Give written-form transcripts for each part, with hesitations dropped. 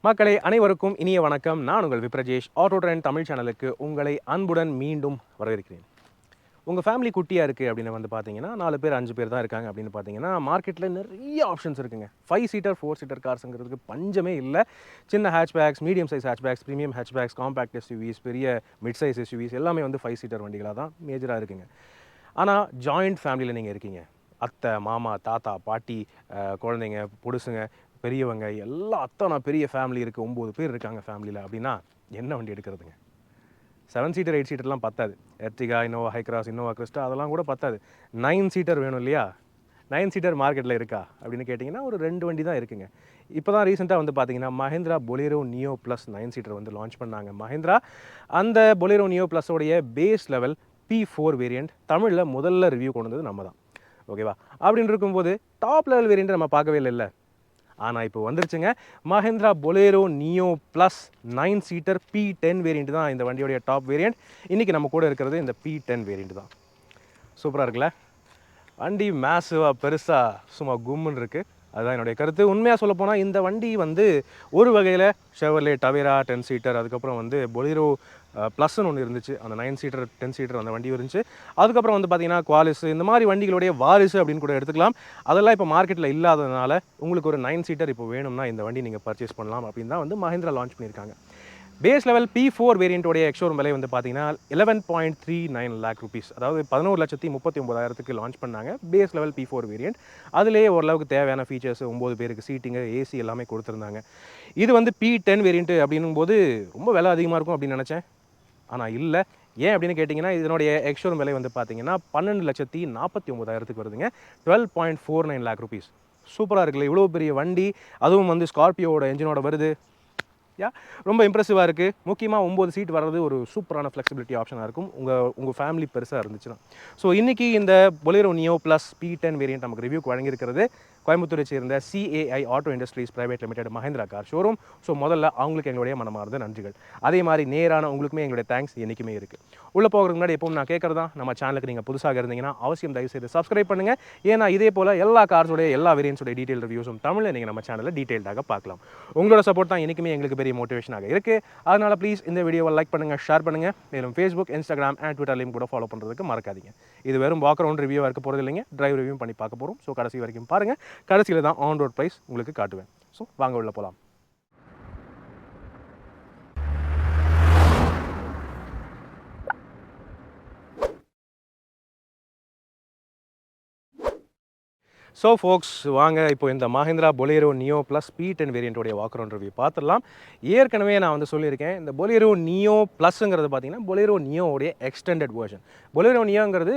மக்களே அனைவருக்கும் இனிய வணக்கம். நான் உங்கள் விப்ரஜேஷ். ஆட்டோ ட்ரெண்ட் தமிழ் சேனலுக்கு உங்களை அன்புடன் மீண்டும் வரவேற்கிறேன். உங்கள் ஃபேமிலி குட்டியாக இருக்குது அப்படின்னு வந்து பார்த்தீங்கன்னா 4 பேர் 5 பேர் தான் இருக்காங்க அப்படின்னு பார்த்தீங்கன்னா மார்க்கெட்டில் நிறைய ஆப்ஷன்ஸ் இருக்குங்க. 5 சீட்டர் 4 சீட்டர் கார்ஸுங்கிறதுக்கு பஞ்சமே இல்லை. சின்ன hatchbacks, medium size hatchbacks, premium hatchbacks, compact SUVs, பெரிய மிட் சைஸ் எஸ்யூவிஸ் எல்லாமே வந்து 5 சீட்டர் வண்டிகளாக தான் மேஜராக இருக்குங்க. ஆனால் ஜாயிண்ட் ஃபேமிலியில் நீங்கள் இருக்கீங்க. அத்தை, மாமா, தாத்தா, பாட்டி, குழந்தைங்க, பொடுசுங்க, பெரியவங்க எல்லாம் அத்தனை பெரிய ஃபேமிலி இருக்குது. 9 பேர் இருக்காங்க ஃபேமிலியில் அப்படின்னா என்ன வண்டி எடுக்கிறதுங்க? 7 சீட்டர் 8 சீட்டர்லாம் பத்தாது. Ertiga, Innova Hycross, Innova Crysta அதெல்லாம் கூட பத்தாது. 9 சீட்டர் வேணும் இல்லையா? 9 சீட்டர் மார்க்கெட்டில் இருக்கா அப்படின்னு கேட்டிங்கன்னா ஒரு 2 வண்டி தான் இருக்குங்க. இப்போ தான் ரீசெண்டாக வந்து பார்த்தீங்கன்னா Mahindra Bolero Neo plus 9 seater வந்து லான்ச் பண்ணாங்க மஹிந்திரா. அந்த பொலேரோ நியோ ப்ளஸோடைய பேஸ் லெவல் P4 வேரியண்ட் தமிழில் முதல்ல ரிவ்யூ கொண்டு வந்தது நம்ம தான். ஓகேவா? அப்படின்னு இருக்கும்போது டாப் லெவல் வேரியண்ட் நம்ம பார்க்கவே இல்லை. ஆனால் இப்போ வந்துருச்சுங்க Mahindra Bolero Neo plus 9 seater P10 variant தான் இந்த வண்டியோடைய டாப் வேரியண்ட். இன்றைக்கி நம்ம கூட இருக்கிறது இந்த P10 வேரியண்ட் தான். சூப்பராக இருக்குல்ல? வண்டி மேசிவாக பெருசாக சும்மா கும்முன்னு இருக்குது. அதுதான் என்னுடைய கருத்து. உண்மையாக சொல்ல போனால் இந்த வண்டி வந்து ஒரு வகையில் ஷெவர்லே டவேரா 10 சீட்டர், அதுக்கப்புறம் வந்து பொலேரோ ப்ளஸ்ன்னு ஒன்று இருந்துச்சு, அந்த 9 சீட்டர் 10 சீட்டர் அந்த வண்டி இருந்துச்சு. அதுக்கப்புறம் வந்து பார்த்திங்கன்னா குவாலிஸ், இந்த மாதிரி வண்டிகளுடைய வாரிசு அப்படின்னு கூட எடுத்துக்கலாம். அதெல்லாம் இப்போ மார்க்கெட்டில் இல்லாததுனால உங்களுக்கு ஒரு 9 சீட்டர் இப்போ வேணும்னா இந்த வண்டி நீங்கள் பர்ச்சேஸ் பண்ணலாம் அப்படின்னு தான் வந்து மஹிந்திரா லான்ச் பண்ணியிருக்காங்க. பேஸ் லெவல் P4 வேரியண்ட்டோடைய எக்ஸ்ஷோரூம் விலை வந்து பார்த்தீங்கன்னா 11.39 லேக் ருபீஸ், அதாவது 11,39,000க்கு லான்ச் பண்ணாங்க பேஸ் லெவல் P4 வேரியண்ட். அதிலேயே ஓரளவுக்கு தேவையான ஃபீச்சர்ஸ் 9 பேருக்கு சீட்டிங்கு, ஏசி எல்லாமே கொடுத்துருந்தாங்க. இது வந்து P10 வேரியண்ட் அப்படின்னும்போது ரொம்ப விலை அதிகமாக இருக்கும் அப்படின்னு நினச்சேன். ஆனால் இல்லை. ஏன் அப்படின்னு கேட்டிங்கன்னா இதனுடைய எக்ஸ்ஷோரூம் விலை வந்து பார்த்தீங்கன்னா 12,49,000க்கு வருதுங்க. 12.49 லேக் ருபீஸ். சூப்பராக இருக்குல்ல? இவ்வளோ பெரிய வண்டி, அதுவும் வந்து ஸ்கார்பியோட என்ஜினோட வருது. ரொம்ப இம்ப்ரெசிவாக இருக்குது. முக்கியமாக 9 சீட் வர்றது ஒரு சூப்பரான ஃப்ளெக்சிபிலிட்டி ஆப்ஷனாக இருக்கும் உங்கள் ஃபேமிலி பெருசாக இருந்துச்சுன்னா. ஸோ இன்றைக்கி இந்த Bolero Neo plus P10 variant நமக்கு ரிவ்யூக்கு வழங்கியிருக்கிறது கோயம்புத்தூரை சேர்ந்த CAI auto industries private limited Mahindra car showroom. So முதல்ல அவங்களுக்கு எங்களுடைய மனமார்ந்த நன்றிகள். அதே மாதிரி நேரான உங்களுக்குமே எங்களுடைய தேங்க்ஸ் என்றைக்குமே இருக்குது. உள்ளே போகிறதுக்கு முன்னாடி எப்பவும் நான் கேட்குறதா, நம்ம சேனலுக்கு நீங்கள் புதுசாக இருந்தீங்கன்னா அவசியம் தயவுசெய்து சப்ஸ்கிரைப் பண்ணுங்கள். ஏன்னா இதே போல் எல்லா கார்ஸோடைய எல்லா வேரியன்ஸோடைய டீட்டெயில் ரிவ்யூஸும் தமிழில் நீங்கள் நம்ம சேனலில் டீட்டெயில்டாக பார்க்கலாம். உங்களோட சப்போர்ட் தான் என்றைக்குமே எங்களுக்கு பெரிய மோட்டிவேஷனாக இருக்குது. அதனால் ப்ளீஸ் இந்த வீடியோவை லைக் பண்ணுங்கள், ஷேர் பண்ணுங்கள். மேலும் ஃபேஸ்புக், இன்ஸ்டாகிராம் அண்ட் ட்விட்டர்லையும் கூட ஃபாலோ பண்ணுறதுக்கு மறக்காதீங்க. இது வெறும் வாக் அரவுண்ட் ரிவ்யூவாக இருக்க போகிறது இல்லைங்க, டிரைவ் ரிவ்யூ பண்ணி பார்க்க போகிறோம். ஸோ கடைசி வரைக்கும் பாருங்கள். கடைசியில் தான் ஆன் ரோட் ப்ரைஸ் உங்களுக்கு காட்டுவேன். ஸோ வாங்க உள்ள போகலாம். ஸோ ஃபோக்ஸ் வாங்க இப்போ இந்த Mahindra Bolero Neo plus P10 வேரியண்ட்டோடைய வாக் அரவுண்ட் ரிவ்யூ பார்த்துடலாம். ஏற்கனவே நான் வந்து சொல்லியிருக்கேன், இந்த பொலேரோ நியோ ப்ளஸ்ங்கிறது பார்த்தீங்கன்னா பொலேரோ நியோவுடைய எக்ஸ்டெண்டட் வேர்ஷன். பொலேரோ நியோங்கிறது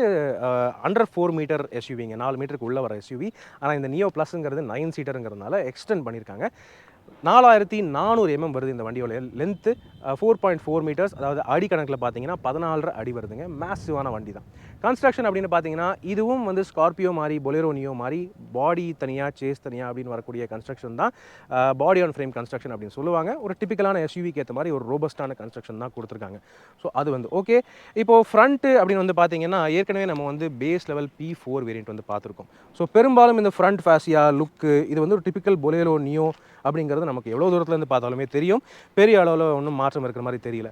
அண்டர் 4 மீட்டர் எஸ்யூவிங்க, 4 மீட்டருக்கு உள்ளே வர எஸ்யூவி. ஆனால் இந்த நியோ ப்ளஸ்ங்கிறது 9 சீட்டருங்கிறதுனால எக்ஸ்டெண்ட் பண்ணியிருக்காங்க. 4400 mm வருது இந்த வண்டியோட லென்த்து. 4.4 மீட்டர்ஸ், அதாவது அடி கணக்கில் பார்த்தீங்கன்னா 14.5 அடி வருதுங்க. மேசிவான வண்டி தான். கன்ஸ்ட்ரக்ஷன் அப்படின்னு பார்த்தீங்கன்னா இதுவும் வந்து ஸ்கார்பியோ மாதிரி பொலேரோ நியோ மாதிரி பாடி தனியாக சேஸ் தனியாக அப்படின்னு வரக்கூடிய கன்ஸ்ட்ரக்ஷன் தான். பாடி ஆன் ஃப்ரேம் கன்ஸ்ட்ரக்ஷன் அப்படின்னு சொல்லுவாங்க. ஒரு டிப்பிக்கலான எஸ்யூவிக்கு ஏற்ற மாதிரி ஒரு ரோபஸ்டான கன்ஸ்ட்ரக்ஷன் தான் கொடுத்துருக்காங்க. ஸோ அது வந்து ஓகே. இப்போது ஃப்ரண்ட்டு அப்படின்னு வந்து பார்த்தீங்கன்னா ஏற்கனவே நம்ம வந்து பேஸ் லெவல் P4 வேரியண்ட் வந்து பார்த்துருக்கோம். ஸோ பெரும்பாலும் இந்த ஃப்ரண்ட் ஃபேசியா லுக்கு இது வந்து ஒரு டிப்பிக்கல் பொலேரோ நியோ அப்படிங்கிறது நமக்கு எவ்வளோ தூரத்துலேருந்து பார்த்தாலுமே தெரியும். பெரிய அளவில் ஒன்றும் மாற்றம் இருக்கிற மாதிரி தெரியல.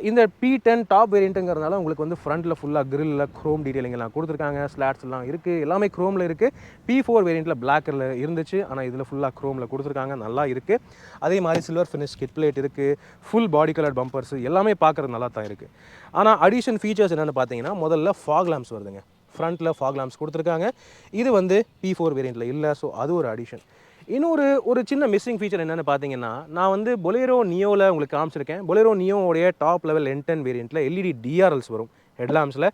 இந்த P10 டாப் வேரியண்ட்டுங்கிறதுனால உங்களுக்கு வந்து ஃப்ரண்ட்டில் ஃபுல்லாக கிரில்லில் க்ரோம் டீட்டெயிலிங் எல்லாம் கொடுத்துருக்காங்க. ஸ்லாட்ஸ் எல்லாம் இருக்குது, எல்லாமே க்ரோமில் இருக்குது. P4 வேரியண்ட்டில் பிளாக்கில் இருந்துச்சு, ஆனால் இதில் ஃபுல்லாக க்ரோமில் கொடுத்துருக்காங்க, நல்லா இருக்குது. அதே மாதிரி சில்வர் ஃபினிஷ் கிட் பிளேட் இருக்குது, ஃபுல் பாடி கலர் பம்பர்ஸ் எல்லாமே பார்க்குறது நல்லா தான் இருக்குது. ஆனால் அடிஷன் ஃபீச்சர்ஸ் என்னென்னு பார்த்தீங்கன்னா முதல்ல ஃபாக் லேம்ப்ஸ் வருதுங்க. ஃப்ரண்ட்டில் ஃபாக் லேம்ப்ஸ் கொடுத்துருக்காங்க. இது வந்து P4 வேரியண்ட்டில் இல்லை. ஸோ அது ஒரு அடிஷன். இன்னொரு சின்ன மிஸ்ஸிங் ஃபீச்சர் என்னென்னு பார்த்தீங்கன்னா, நான் வந்து பொலேரோ நியோவில் உங்களுக்கு காமிச்சிருக்கேன். பொலேரோ நியோவுடைய டாப் லெவல் N10 வேரியண்ட்டில் LED DRLs வரும் ஹெட்லாம்ப்ஸில்.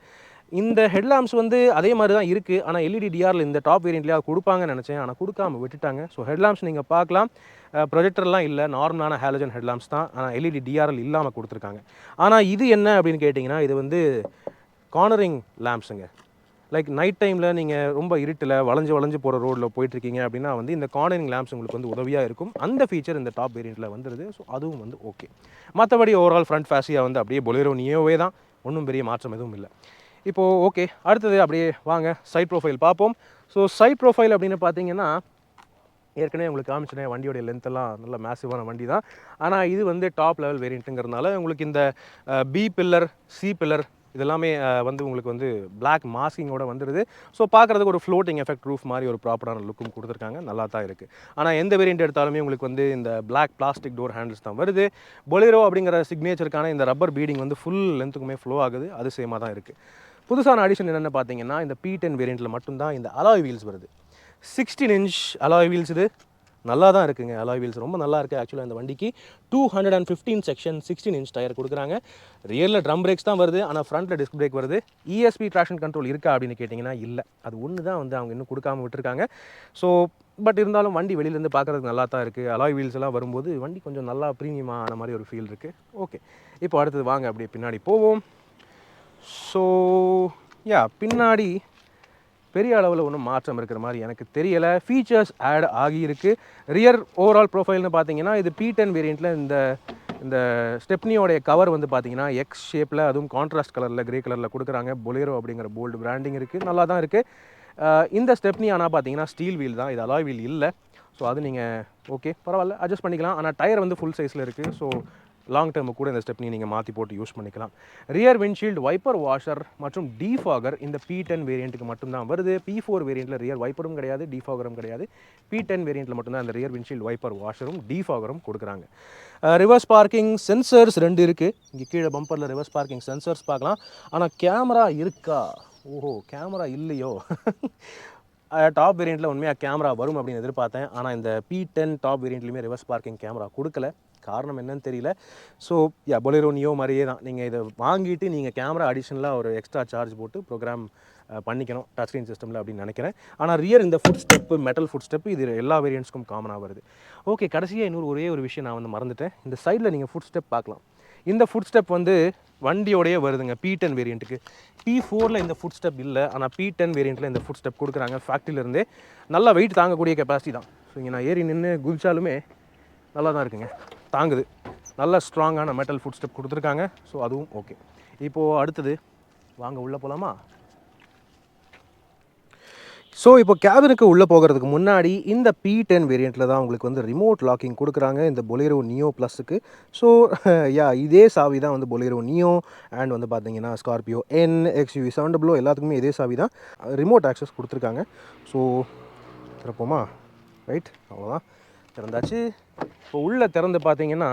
இந்த ஹெட்லாம்ப்ஸ் வந்து அதே மாதிரி தான் இருக்குது. ஆனால் LED DRL இந்த டாப் வேரியண்ட்லேயே கொடுப்பாங்கன்னு நினச்சேன், ஆனால் கொடுக்காம விட்டுட்டாங்க. ஸோ ஹெட்லாம்ப்ஸ் நீங்கள் பார்க்கலாம், ப்ரொஜெக்டர்லாம் இல்லை, நார்மலான ஹாலஜன் ஹெட்லாம்ப்ஸ் தான். ஆனால் LED DRL இல்லாமல் கொடுத்துருக்காங்க. ஆனால் இது என்ன அப்படின்னு கேட்டிங்கன்னா, இது வந்து கார்னரிங் லேம்ப்ஸுங்க. லைக் நைட் டைமில் நீங்கள் ரொம்ப இருட்டில் வளைஞ்சு போகிற ரோடில் போயிட்டுருக்கீங்க அப்படின்னா வந்து இந்த கார்னரிங் லேம்ப்ஸ் உங்களுக்கு வந்து உதவியாக இருக்கும். அந்த ஃபீச்சர் இந்த டாப் வேரியண்ட்டில் வந்துடுது. ஸோ அதுவும் வந்து ஓகே. மற்றபடி ஓவரால் ஃப்ரண்ட் ஃபேஸியாக வந்து அப்படியே பொலேரோ நியோவே தான், ஒன்றும் பெரிய மாற்றம் எதுவும் இல்லை. இப்போது ஓகே, அடுத்தது அப்படியே வாங்க சைட் ப்ரொஃபைல் பார்ப்போம். ஸோ சைட் ப்ரொஃபைல் அப்படின்னு பார்த்தீங்கன்னா ஏற்கனவே உங்களுக்கு காமிச்சிட்டேன் வண்டியோடைய லென்த்தெல்லாம் நல்ல மேசிவான வண்டி தான். ஆனால் இது வந்து டாப் லெவல் வேரியண்ட்டுங்கிறதுனால உங்களுக்கு இந்த பி பில்லர், சி பில்லர் இதெல்லாமே வந்து உங்களுக்கு வந்து பிளாக் மாஸ்கிங்கோட வந்துடுது. ஸோ பார்க்குறதுக்கு ஒரு ஃப்ளோட்டிங் எஃபெக்ட் ரூஃப் மாதிரி ஒரு ப்ராப்பரான லுக்கும் கொடுத்துருக்காங்க. நல்லா தான் இருக்குது. ஆனால் எந்த வேரியண்ட் எடுத்தாலுமே உங்களுக்கு வந்து இந்த பிளாக் பிளாஸ்டிக் டோர் ஹேண்டில்ஸ் தான் வருது. பொலேரோ அப்படிங்கிற சிக்னேச்சருக்கான இந்த ரப்பர் பீடிங் வந்து ஃபுல் லென்த்துக்குமே ஃப்ளோ ஆகுது. அது சேமாக தான் இருக்குது. புதுசான அடிஷன் என்னென்னு பார்த்தீங்கன்னா இந்த P10 வேரியண்ட்டில் மட்டும்தான் இந்த அலாய் வீல்ஸ் வருது. 16 இன்ச் அலாய் வீல்ஸ் இது நல்லா தான் இருக்குங்க. அலாய் வீல்ஸ் ரொம்ப நல்லா இருக்குது. ஆக்சுவலாக இந்த வண்டிக்கு 215 செக்ஷன் 16 இன்ச் டயர் கொடுக்குறாங்க. ரியலில் ட்ரம் பிரேக்ஸ் தான் வருது, ஆனால் ஃப்ரண்ட்டில் டிஸ்க் பிரேக் வருது. ESP ட்ராக்ஷன் கண்ட்ரோல் இருக்கா அப்படின்னு கேட்டிங்கன்னா இல்லை. அது ஒன்று தான் வந்து அவங்க இன்னும் கொடுக்காம விட்டுருக்காங்க. ஸோ பட் இருந்தாலும் வண்டி வெளியிலேருந்து பார்க்குறதுக்கு நல்லா தான் இருக்குது. அலாய் வீல்ஸ் எல்லாம் வரும்போது வண்டி கொஞ்சம் நல்லா ப்ரீமியமாக ஆன மாதிரி ஒரு ஃபீல் இருக்குது. ஓகே, இப்போ அடுத்தது வாங்க அப்படியே பின்னாடி போவோம். ஸோ பின்னாடி பெரிய அளவில் ஒன்றும் மாற்றம் இருக்கிற மாதிரி எனக்கு தெரியலை. ஃபீச்சர்ஸ் ஆட் ஆகியிருக்கு. ரியர் ஓவரால் ப்ரொஃபைல்னு பார்த்தீங்கன்னா இது P10 வேரியண்ட்டில் இந்த ஸ்டெப்னியோடைய கவர் வந்து பார்த்தீங்கன்னா எக்ஸ் ஷேப்பில், அதுவும் கான்ட்ராஸ்ட் கலரில் கிரே கலரில் கொடுக்குறாங்க. பொலேரோ அப்படிங்கிற போல்டு பிராண்டிங் இருக்குது. நல்லா தான் இருக்குது. இந்த ஸ்டெப்னி ஆனால் பார்த்தீங்கன்னா ஸ்டீல் வீல் தான், இது அலாய் வீல் இல்லை. ஸோ அது நீங்கள் ஓகே பரவாயில்ல அட்ஜஸ்ட் பண்ணிக்கலாம். ஆனால் டயர் வந்து ஃபுல் சைஸில் இருக்குது. ஸோ லாங் டேர்மு கூட இந்த ஸ்டெப்னி நீங்கள் மாற்றி போட்டு யூஸ் பண்ணிக்கலாம். ரியர் விண்ட்ஷீல்டு வைப்பர் வாஷர் மற்றும் டீஃபாகர் இந்த P10 வேரியண்ட்டுக்கு மட்டும்தான் வருது. P4 வேரியண்ட்டில் ரியர் வைப்பரும் கிடையாது, டீஃபாகரும் கிடையாது. P10 வேரியண்ட்டில் மட்டும்தான் அந்த ரியர் விண்ட்ஷீல்டு வைப்பர் வாஷரும் டீஃபாகரும் கொடுக்குறாங்க. ரிவர்ஸ் பார்க்கிங் சென்சர்ஸ் 2 இருக்குது. இங்கே கீழே பம்பரில் ரிவர்ஸ் பார்க்கிங் சென்சர்ஸ் பார்க்கலாம். ஆனால் கேமரா இருக்கா? ஓஹோ, கேமரா இல்லையோ. டாப் வேரியண்ட்டில் உண்மையாக கேமரா வரும் அப்படின்னு எதிர்பார்த்தேன். ஆனால் இந்த P10 டாப் வேரியண்ட்லையுமே ரிவர்ஸ் பார்க்கிங் கேமரா கொடுக்கல. காரணம் என்னன்னு தெரியல. ஸோ பொலேரோ நியோ மாதிரியே தான். நீங்கள் இதை வாங்கிட்டு நீங்கள் கேமரா அடிஷனலாக ஒரு எக்ஸ்ட்ரா சார்ஜ் போட்டு ப்ரோக்ராம் பண்ணிக்கணும் டச் ஸ்க்ரீன் சிஸ்டமில் அப்படின்னு நினைக்கிறேன். ஆனால் ரியர் இந்த food step, metal food step இது எல்லா வேரியண்ட்ஸ்க்கும் காமனாக வருது. ஓகே, கடைசியாக ஒரே ஒரு விஷயம் நான் வந்து மறந்துட்டேன். இந்த சைடில் நீங்கள் ஃபுட் ஸ்டெப் பார்க்கலாம். இந்த ஃபுட் ஸ்டெப் வந்து வண்டியோடையே வருதுங்க P10 வேரியண்ட்டுக்கு. P4ல் இந்த ஃபுட் ஸ்டெப் இல்லை, ஆனால் P10 வேரியண்ட்டில் இந்த ஃபுட் ஸ்டெப் கொடுக்குறாங்க. ஃபேக்ட்ரியிலேருந்தே நல்லா வெயிட் தாங்கக்கூடிய கெப்பாசிட்டி தான். ஸோ இங்கே நான் ஏறி நின்று குதிச்சாலுமே நல்லா தான் இருக்குங்க, தாங்குது. நல்ல ஸ்ட்ராங்கான மெட்டல் ஃபுட் ஸ்டெப் கொடுத்துருக்காங்க. ஸோ அதுவும் ஓகே. இப்போது அடுத்தது வாங்க உள்ளே போகலாமா? ஸோ இப்போ கேபினுக்கு உள்ளே போகிறதுக்கு முன்னாடி இந்த P10 வேரியண்ட்டில் தான் உங்களுக்கு வந்து ரிமோட் லாக்கிங் கொடுக்குறாங்க இந்த பொலேரோ நியோ ப்ளஸுக்கு. ஸோ இதே சாவி தான் வந்து பொலேரோ நியோ அண்ட் வந்து பார்த்தீங்கன்னா ஸ்கார்பியோ N, XUV 700 எல்லாத்துக்குமே இதே சாவி தான். ரிமோட் ஆக்சஸ் கொடுத்துருக்காங்க. ஸோ திறப்போமா? ரைட், அவ்வளோதான், திறந்தாச்சு. இப்போ உள்ளே திறந்து பார்த்தீங்கன்னா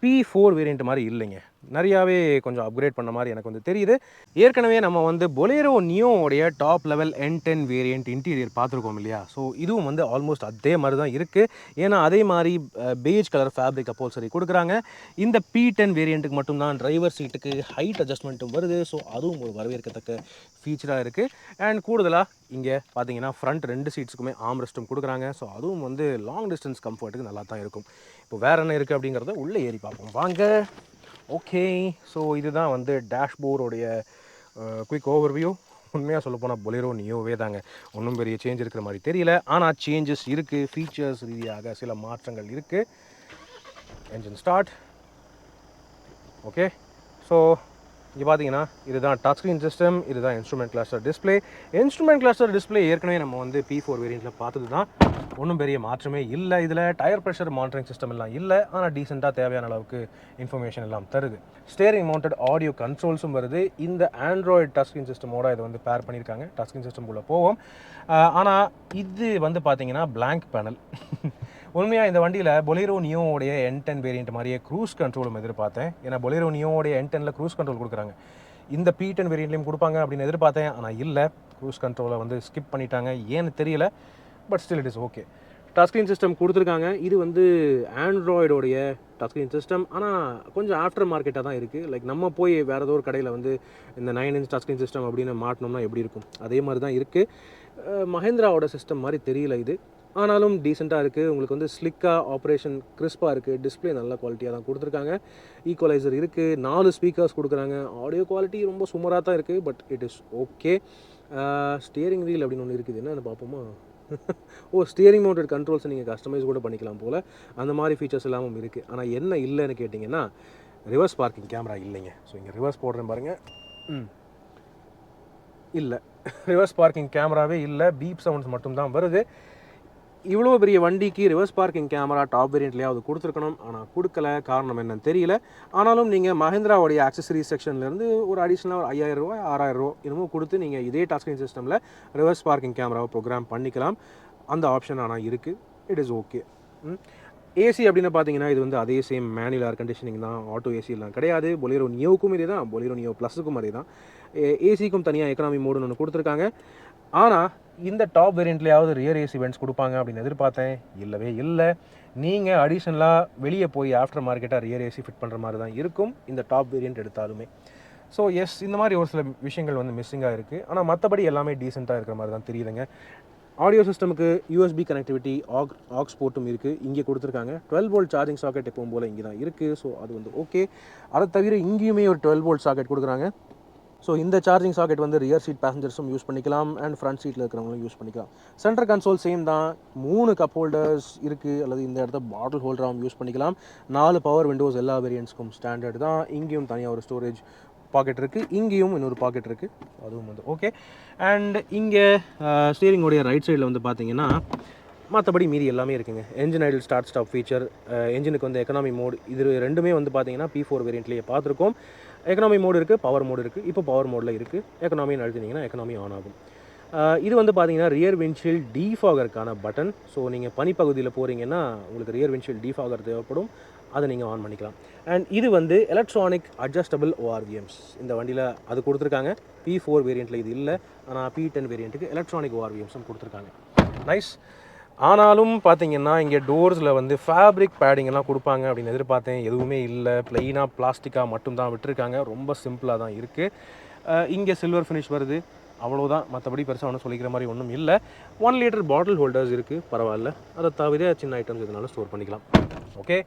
P4 வேரியண்ட் மாதிரி இல்லைங்க. நிறையாவே கொஞ்சம் அப்கிரேட் பண்ண மாதிரி எனக்கு வந்து தெரியுது. ஏற்கனவே நம்ம வந்து பொலேரோ நியோவுடைய top level N10 variant interior பார்த்துருக்கோம் இல்லையா? ஸோ இதுவும் வந்து ஆல்மோஸ்ட் அதே மாதிரி தான் இருக்குது. ஏன்னா அதே மாதிரி பேஜ் கலர் ஃபேப்ரிக் அப்போல்சரி கொடுக்குறாங்க. இந்த P10 வேரியண்ட்டுக்கு மட்டும்தான் டிரைவர் சீட்டுக்கு ஹைட் அட்ஜஸ்ட்மெண்ட்டும் வருது. ஸோ அதுவும் ஒரு வரவேற்கத்தக்க ஃபீச்சராக இருக்குது. அண்ட் கூடுதலாக இங்கே பார்த்தீங்கன்னா ஃப்ரண்ட் 2 சீட்ஸுக்குமே ஆம்ரெஸ்ட்டும் கொடுக்குறாங்க. ஸோ அதுவும் வந்து லாங் டிஸ்டன்ஸ் கம்ஃபர்ட்டுக்கு நல்லா தான் இருக்கும். இப்போ வேறு என்ன இருக்குது அப்படிங்கிறத உள்ளே ஏறி பார்ப்போம் வாங்க. ஓகே, ஸோ இதுதான் வந்து டேஷ்போர்டோடைய குயிக் ஓவர்வியூ. உண்மையாக சொல்ல போனால் பொலேரோ நியோவே தாங்க. ஒன்றும் பெரிய சேஞ்ச் இருக்கிற மாதிரி தெரியல. ஆனால் சேஞ்சஸ் இருக்குது. ஃபீச்சர்ஸ் ரீதியாக சில மாற்றங்கள் இருக்குது. Engine start. ஓகே, ஸோ இங்கே பார்த்தீங்கன்னா இதுதான் டச் ஸ்க்ரீன் சிஸ்டம், இதுதான் instrument cluster display. Instrument cluster display ஏற்கனவே நம்ம வந்து P4 வேரியண்ட்டில் பார்த்தது தான். ஒன்றும் பெரிய மாற்றமே இல்லை. இதில் டயர் ப்ரெஷர் மானிட்டரிங் சிஸ்டம் எல்லாம் இல்லை. ஆனால் டீசெண்டாக தேவையான அளவுக்கு இன்ஃபர்மேஷன் எல்லாம் தருது. ஸ்டேரிங் மவுண்டட் ஆடியோ கண்ட்ரோல்ஸும் வருது. இந்த ஆண்ட்ராய்டு டச் ஸ்க்ரீன் சிஸ்டமோட இதை வந்து பேர் பண்ணியிருக்காங்க. டச் ஸ்க்ரீன் சிஸ்டம் உள்ள போவோம். ஆனால் இது வந்து பார்த்தீங்கன்னா பிளாங்க் பேனல். உண்மையாக இந்த வண்டியில் பொலேரோ நியோவுடைய N10 வேரியண்ட் மாதிரியே க்ரூஸ் கண்ட்ரோலும் எதிர்பார்த்தேன். ஏன்னா பொலேரோ நியோவுடைய N10ல் க்ரூஸ் கண்ட்ரோல் கொடுக்குறாங்க. இந்த P10 வேரியண்ட்லையும் கொடுப்பாங்க அப்படின்னு எதிர்பார்த்தேன். ஆனால் இல்லை, க்ரூஸ் கண்ட்ரோலை வந்து ஸ்கிப் பண்ணிட்டாங்க. ஏன்னு தெரியல. But still it is okay. Touch screen system கொடுத்துருக்காங்க. இது வந்து ஆண்ட்ராய்டோடைய டச் ஸ்க்ரீன் சிஸ்டம். ஆனால் கொஞ்சம் ஆஃப்டர் மார்க்கெட்டாக தான் இருக்குது. லைக் நம்ம போய் வேறு ஏதோ ஒரு கடையில் வந்து இந்த 9 இன்ச் டச் ஸ்க்ரீன் சிஸ்டம் அப்படின்னு மாட்டினோம்னா எப்படி இருக்கும், அதே மாதிரி தான் இருக்குது. மஹேந்திராவோட சிஸ்டம் மாதிரி தெரியல இது. ஆனாலும் டீசெண்டாக இருக்குது. உங்களுக்கு வந்து ஸ்லிக்காக ஆப்ரேஷன் கிறிஸ்பாக இருக்குது. டிஸ்பிளே நல்ல குவாலிட்டியாக தான் கொடுத்துருக்காங்க. ஈக்குவலைசர் இருக்குது. 4 ஸ்பீக்கர்ஸ் கொடுக்குறாங்க. ஆடியோ குவாலிட்டி ரொம்ப சுமாராக தான் இருக்குது. But it is okay. Steering wheel அப்படின்னு ஒன்று இருக்குது. என்னென்னு பார்ப்போமா? ஸ்டியரிங் மவுண்டட் கண்ட்ரோல்ஸை நீங்கள் கஸ்டமைஸ் கூட பண்ணிக்கலாம் போல். அந்த மாதிரி ஃபீச்சர்ஸ் எல்லாமும் இருக்குது. ஆனால் என்ன இல்லைன்னு கேட்டிங்கன்னா ரிவர்ஸ் பார்க்கிங் கேமரா இல்லைங்க. ஸோ இங்கே ரிவர்ஸ் போடுறேன் பாருங்கள். இல்லை, ரிவர்ஸ் பார்க்கிங் கேமராவே இல்லை. பீப் சவுண்ட்ஸ் மட்டும்தான் வருது. இவ்வளோ பெரிய வண்டிக்கு ரிவர்ஸ் பார்க்கிங் கேமரா டாப் வேரியண்ட்லேயாவது கொடுத்துருக்கணும், ஆனால் கொடுக்கல. காரணம் என்னன்னு தெரியல. ஆனாலும் நீங்கள் மஹிந்திராவுடைய ஆக்சசரி செக்ஷன்லேருந்து ஒரு அடிஷ்னலாக ரூ. 5000 6000 என்னமோ கொடுத்து நீங்கள் இதே டச் ஸ்க்ரீன் சிஸ்டமில் ரிவர்ஸ் பார்க்கிங் கேமராவை ப்ரோக்ராம் பண்ணிக்கலாம். அந்த ஆப்ஷன் ஆனால் இருக்குது. It is okay. ஏசி அப்படின்னு பார்த்தீங்கன்னா இது வந்து அதே சேம் மேனுவல் ஏர் கண்டிஷனிங் தான், ஆட்டோ ஏசிலாம் கிடையாது. பொலேரோ நியோவுக்கும் இதே தான், பொலேரோ நியோ ப்ளஸுக்கும் அதே தான். ஏசிக்கும் தனியாக எக்கனாமி மோடுன்னு ஒன்று கொடுத்துருக்காங்க. ஆனால் இந்த டாப் வேரியண்ட்லேயாவது ரியர் ஏசி வென்ட்ஸ் கொடுப்பாங்க அப்படின்னு எதிர்பார்த்தேன். இல்லவே இல்லை. நீங்கள் அடிஷ்னலாக வெளியே போய் ஆஃப்டர் மார்க்கெட்டாக ரியர் ஏசி ஃபிட் பண்ணுற மாதிரி தான் இருக்கும் இந்த டாப் வேரியண்ட் எடுத்தாலுமே. ஸோ எஸ், இந்த மாதிரி ஒரு சில விஷயங்கள் வந்து மிஸ்ஸிங்காக இருக்குது. ஆனால் மற்றபடி எல்லாமே டீசெண்டாக இருக்கிற மாதிரி தான் தெரியுதுங்க. ஆடியோ சிஸ்டமுக்கு யூஎஸ்பி கனெக்டிவிட்டி ஆக்ஸ் போர்ட்டும் இருக்குது, இங்கே கொடுத்துருக்காங்க. 12 வோல்ட் சார்ஜிங் சாக்கெட் எப்பவும் போல் இங்கே தான் இருக்குது. ஸோ அது வந்து ஓகே. அதை தவிர இங்கேயுமே ஒரு 12 வோல்ட் சாக்கெட் கொடுக்குறாங்க. ஸோ இந்த சார்ஜிங் சாக்கெட் வந்து ரியர் சீட் பேசஞ்சர்ஸும் யூஸ் பண்ணிக்கலாம் அண்ட் ஃப்ரண்ட் சீட்டில் இருக்கிறவங்களும் யூஸ் பண்ணிக்கலாம். சென்டர் கன்சோல் சேம் தான். 3 கப் ஹோல்டர்ஸ் இருக்குது, அல்லது இந்த இடத்த பாட்டில் ஹோல்டராகவும் யூஸ் பண்ணிக்கலாம். 4 பவர் விண்டோஸ் எல்லா வேரியன்ட்ஸ்க்கும் ஸ்டாண்டர்ட் தான். இங்கேயும் தனியாக ஒரு ஸ்டோரேஜ் பாக்கெட் இருக்குது, இங்கேயும் இன்னொரு பாக்கெட் இருக்குது, அதுவும் வந்து ஓகே. அண்ட் இங்கே ஸ்டீரிங்கோடைய ரைட் சைடில் வந்து பார்த்தீங்கன்னா மற்றபடி மீதி எல்லாமே இருக்குங்க. Engine idle start stop feature, என்ஜினுக்கு வந்து எக்கனாமி மோட், இது ரெண்டுமே வந்து பார்த்தீங்கன்னா P4 வேரியண்ட்லேயே பார்த்துருக்கோம். எக்கனாமி மோடு இருக்குது, பவர் மோடு இருக்குது. இப்போ பவர் மோடில் இருக்குது. எக்கனாமின்னு அழுத்தினீங்கன்னா எக்கனாமி ஆன் ஆகும். இது வந்து பார்த்தீங்கன்னா ரியர் விண்ட்ஷீல்ட் டீஃபாகருக்கான பட்டன். ஸோ நீங்கள் பனிப்பகுதியில் போகிறீங்கன்னா உங்களுக்கு ரியர் விண்ட்ஷீல்ட் டீஃபாகர் தேவைப்படும், அதை நீங்கள் ஆன் பண்ணிக்கலாம். அண்ட் இது வந்து எலக்ட்ரானிக் அட்ஜஸ்டபிள் ORVMs இந்த வண்டியில் அது கொடுத்துருக்காங்க. P4 வேரியண்ட்டில் இது இல்லை, ஆனால் P10 வேரியண்ட்டுக்கு எலக்ட்ரானிக் ORVMஸும் கொடுத்துருக்காங்க. நைஸ். ஆனாலும் பார்த்தீங்கன்னா இங்கே டோர்ஸில் வந்து ஃபேப்ரிக் பேடிங்கெல்லாம் கொடுப்பாங்க அப்படின்னு எதிர்பார்த்தேன். எதுவுமே இல்லை, ப்ளெயினாக பிளாஸ்டிக்காக மட்டும்தான் விட்டுருக்காங்க. ரொம்ப சிம்பிளாக தான் இருக்குது. இங்கே சில்வர் ஃபினிஷ் வருது, அவ்வளோதான். மற்றபடி பெருசாக ஒன்றும் சொல்லிக்கிற மாதிரி ஒன்றும் இல்லை. 1 லிட்டர் பாட்டில் ஹோல்டர்ஸ் இருக்குது, பரவாயில்ல. அதை தவிர சின்ன ஐட்டம்ஸ் இதனால ஸ்டோர் பண்ணிக்கலாம். ஓகே.